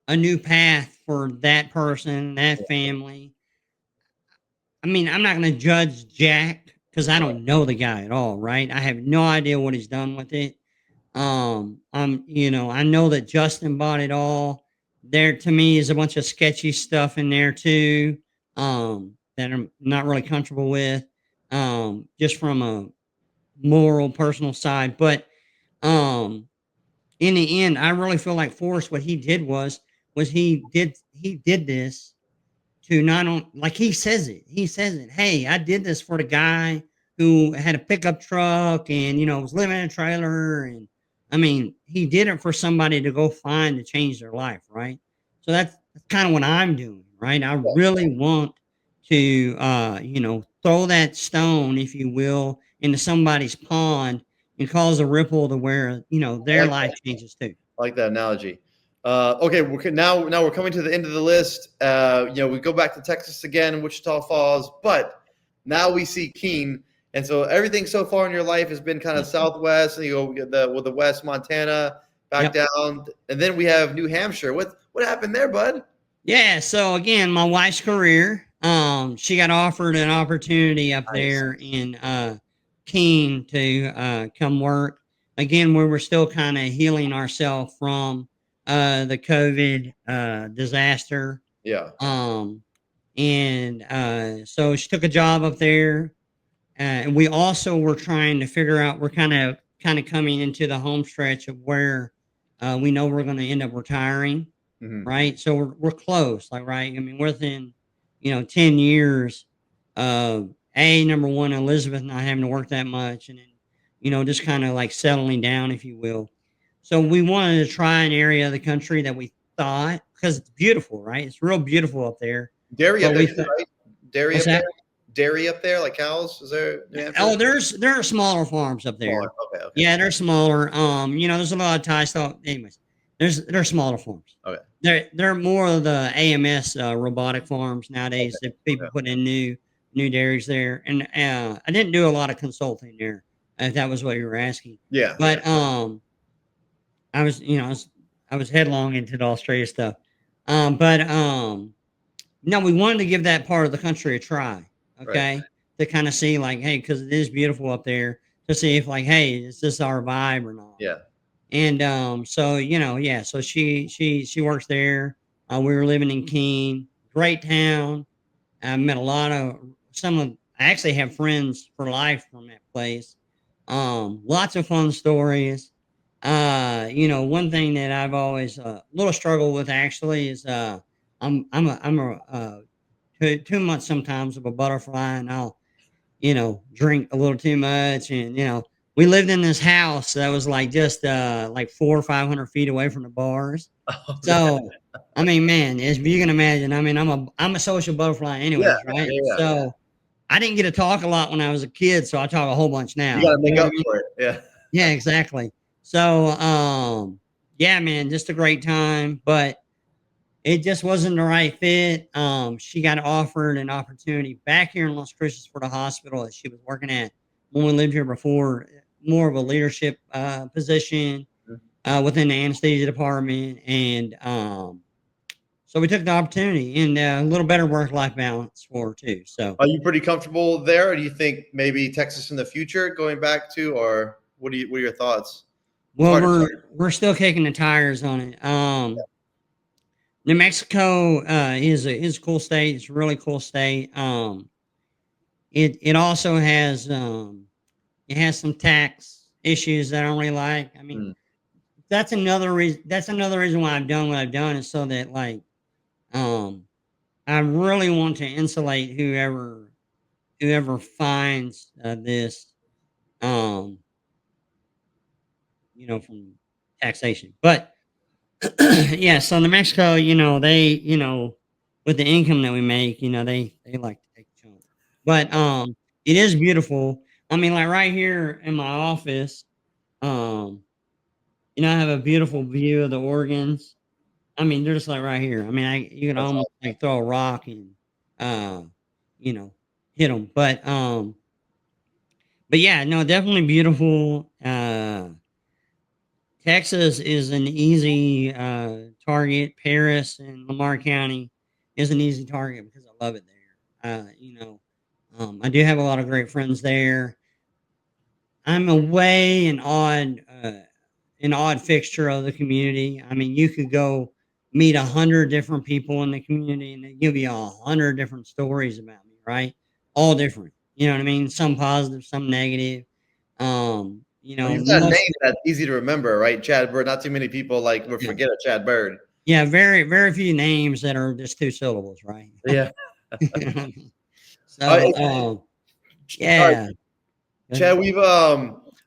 a new path for that person, that family. I mean, I'm not going to judge Jack because I don't know the guy at all, right? I have no idea what he's done with it. I know that Justin bought it all. There to me is a bunch of sketchy stuff in there too, that I'm not really comfortable with, just from a moral, personal side. But um, in the end, I really feel like Forrest, what he did was he did this to not on like he says it. He says it. Hey, I did this for the guy who had a pickup truck and was living in a trailer. And I mean, he did it for somebody to go find to change their life, right? So that's kind of what I'm doing, right? I really want to throw that stone, if you will, into somebody's pond and cause a ripple to where, I their like life that. changes too. I like that analogy. Okay, now we're coming to the end of the list. We go back to Texas again, Wichita Falls, but now we see Keene, and so everything so far in your life has been kind of Southwest, and you go with the West, Montana, back Yep. down, and then we have New Hampshire. What happened there, bud? Yeah, so again, my wife's career, she got offered an opportunity up Nice. there in Keene to come work. Again, we were still kind of healing ourselves from the COVID disaster. Yeah. And so she took a job up there. And we also were trying to figure out, we're kind of coming into the home stretch of where we know we're going to end up retiring, Hmm. right? So we're close, like, right. I mean, within 10 years of number one, Elizabeth not having to work that much, and then just kind of like settling down, if you will. So we wanted to try an area of the country that we thought, because it's beautiful, right? It's real beautiful up there. Dairy up But there we too, thought, right? Dairy what's up there. that? Dairy up there, like cows. Is there New Hampshire? Oh, there are smaller farms up Smaller. there. Okay. Okay. Yeah, they're smaller. There's a lot of Thai stuff. Anyways, They're smaller farms. Okay. They're more of the AMS robotic farms nowadays Okay. that people put in new dairies there. And I didn't do a lot of consulting there, if that was what you were asking. Yeah. But I was, I was headlong into the Australia stuff. But no, we wanted to give that part of the country a try. Right. Okay, to kind of see like, hey, because it is beautiful up there, to see if like, hey, is this our vibe or not? Yeah. And so yeah. So she works there. We were living in Keene, great town. I met a lot of some of. I actually have friends for life from that place. Lots of fun stories. One thing that I've always little struggle with actually is I'm a too much sometimes of a butterfly, and I'll drink a little too much. And, we lived in this house that was like just like 400 or 500 feet away from the bars. Okay. So, I mean, man, as you can imagine, I mean, I'm a social butterfly Yeah. anyways, right? Yeah. Yeah. So I didn't get to talk a lot when I was a kid, so I talk a whole bunch You now. got to You make know what I up mean? for it. Yeah. Yeah, exactly. So, yeah, man, just a great time, but it just wasn't the right fit. She got offered an opportunity back here in Las Cruces for the hospital that she was working at when we lived here before, more of a leadership position Mhm. within the anesthesia department. And so we took the opportunity, and a little better work life balance for her too. So, Are you pretty comfortable there? Or do you think maybe Texas in the future going back to, or what are your thoughts? It's well, hard to tell. we're still kicking the tires on it. New Mexico is a cool state. It's a really cool state. It also has it has some tax issues that I don't really like. I mean, Mm. that's another reason. That's another reason why I've done what I've done, is so that like um I really want to insulate whoever finds this um from taxation. But yeah, so New Mexico, they, with the income that we make, they like to take a chunk. But it is beautiful. I mean, like right here in my office, um, I have a beautiful view of the organs. I mean, they're just like right here. I mean, you can That's almost like throw a rock and uh, you know, hit them. But yeah, no, definitely beautiful. Texas is an easy target. Paris and Lamar County is an easy target because I love it there. I do have a lot of great friends there. I'm a way an odd fixture of the community. I mean, you could go meet 100 different people in the community, and they give you 100 different stories about me, right? All different. You know what I mean? Some positive, some negative. Well, you've got a Most name that's easy to remember, right? Chad Bird. Not too many people like would yeah. forget a Chad Bird. Yeah, very, very few names that are just 2 syllables, right? Yeah. Uh, So, sorry, yeah. Go Chad. ahead.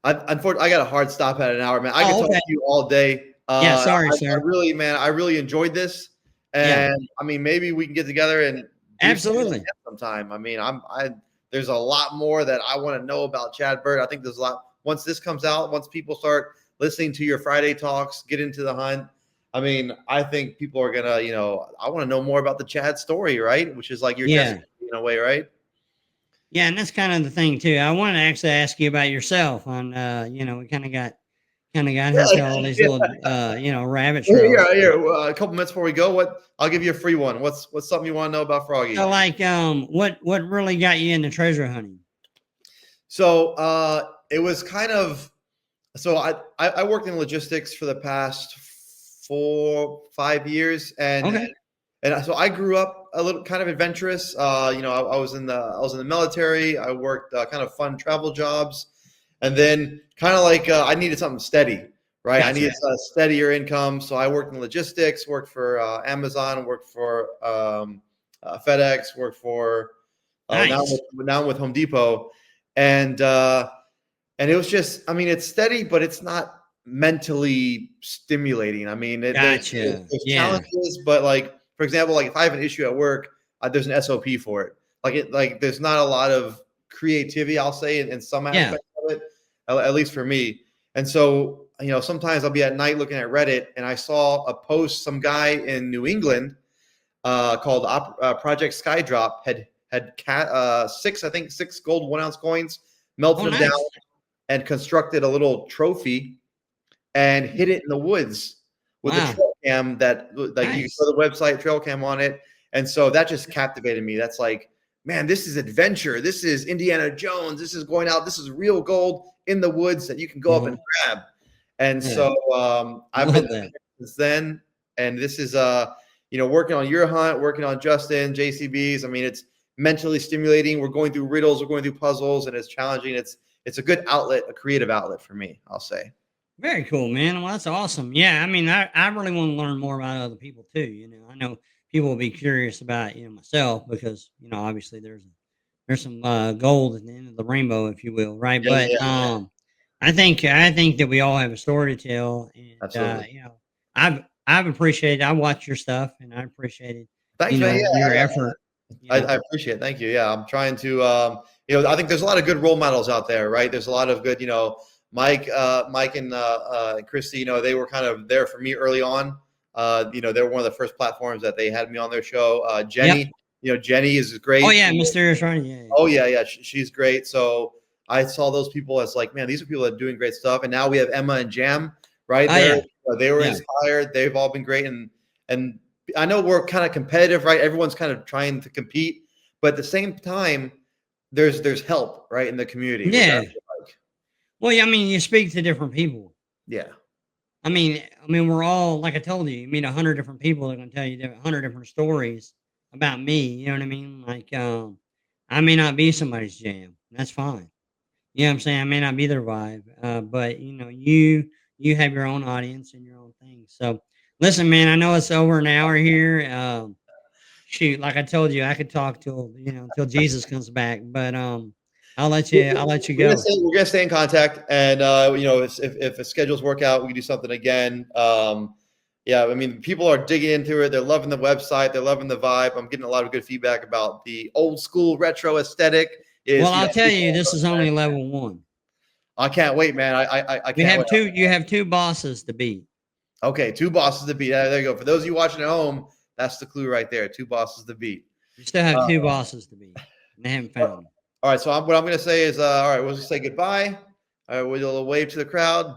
Unfortunately, I got a hard stop at an hour, man. I could Oh, talk to okay. you all day. Yeah, sorry, sir. I really enjoyed this, Yeah, and I mean, maybe we can get together and do something like absolutely. that sometime. I mean, there's a lot more that I want to know about Chad Bird. I think there's a lot. Once this comes out, once people start listening to your Friday talks, get into the hunt. I mean, I think people are gonna, I want to know more about the Chad story, right? Which is like your Yeah. testimony in a way, right? Yeah, and that's kind of the thing too. I wanted to actually ask you about yourself on, we kind of got into all these Yeah. little, rabbit Here, trails. a couple minutes before we go, I'll give you a free one. What's something you want to know about Froggy? So, like, what really got you into treasure hunting? So it was kind of I worked in logistics for the past 4 5 years, Okay. and so I grew up a little kind of adventurous. I was in the military. I worked kind of fun travel jobs, and then kind of like I needed something steady, right? I Gotcha. needed a steadier income, so I worked in logistics, worked for Amazon, worked for FedEx, worked for Nice. now I'm with Home Depot, and it was just, I mean, it's steady, but it's not mentally stimulating. I mean, Gotcha. there's Yeah. challenges, but like, for example, like if I have an issue at work, there's an SOP for it. Like there's not a lot of creativity, I'll say, in some Yeah. aspects of it, at least for me. And so sometimes I'll be at night looking at Reddit, and I saw a post, some guy in New England called Project Skydrop had six gold 1 ounce coins, melted Oh, them down, nice. and constructed a little trophy and hid it in the woods with a Wow. trail cam that, like, you can Nice. go to the website, trail cam on it. And so that just captivated me. That's like, man, this is adventure. This is Indiana Jones. This is going out. This is real gold in the woods that you can go up and grab. And Yeah. so I've been Love that. since then. And this is, working on your hunt, working on Justin, JCB's. I mean, it's mentally stimulating. We're going through riddles, we're going through puzzles, and it's challenging. It's a good outlet, a creative outlet for me, I'll say. Very cool, man. Well, that's awesome. Yeah, I mean, I really want to learn more about other people too. I know people will be curious about myself because obviously there's some gold at the end of the rainbow, if you will, right? Yeah, But yeah, I think that we all have a story to tell, and absolutely. I've appreciated. I watch your stuff, and I appreciated Thanks, man. your Yeah, effort. I appreciate it. Thank you. Yeah, I'm trying to, I think there's a lot of good role models out there, right? There's a lot of good, Mike and Christy, they were kind of there for me early on. They were one of the first platforms that they had me on their show. Yep. Jenny, Jenny is Oh great. yeah, Mysterious Running. Yeah. Oh yeah. She's great. So I saw those people as like, man, these are people that are doing great stuff. And now we have Emma and Jam, right? Oh yeah. They were Yeah. inspired. They've all been great. And I know we're kind of competitive, right? Everyone's kind of trying to compete, but at the same time, there's help, right, in the community. Which I Yeah. really like. Well, yeah, I mean, you speak to different people. Yeah. I mean, we're all like I told you. You meet 100 different people that are going to tell you 100 different stories about me. You know what I mean? Like, I may not be somebody's jam. That's fine. You know what I'm saying? I may not be their vibe, but you have your own audience and your own thing. So, listen, man. I know it's over an hour here. Shoot, like I told you, I could talk till Jesus comes back. But I'll let you go. We're gonna stay in contact, and if the schedules work out, we can do something again. Yeah, I mean, people are digging into it. They're loving the website. They're loving the vibe. I'm getting a lot of good feedback about the old school retro aesthetic. Well, I'll tell you, this is only level one. I can't wait, man. I You can't have wait. two. You have two bosses to beat. Okay, two bosses to beat. There you go. For those of you watching at home, that's the clue right there. Two bosses to beat. You still have two bosses to beat, and they haven't found them. All right. So what I'm going to say is, all right, we'll just say goodbye. All right, we'll wave to the crowd.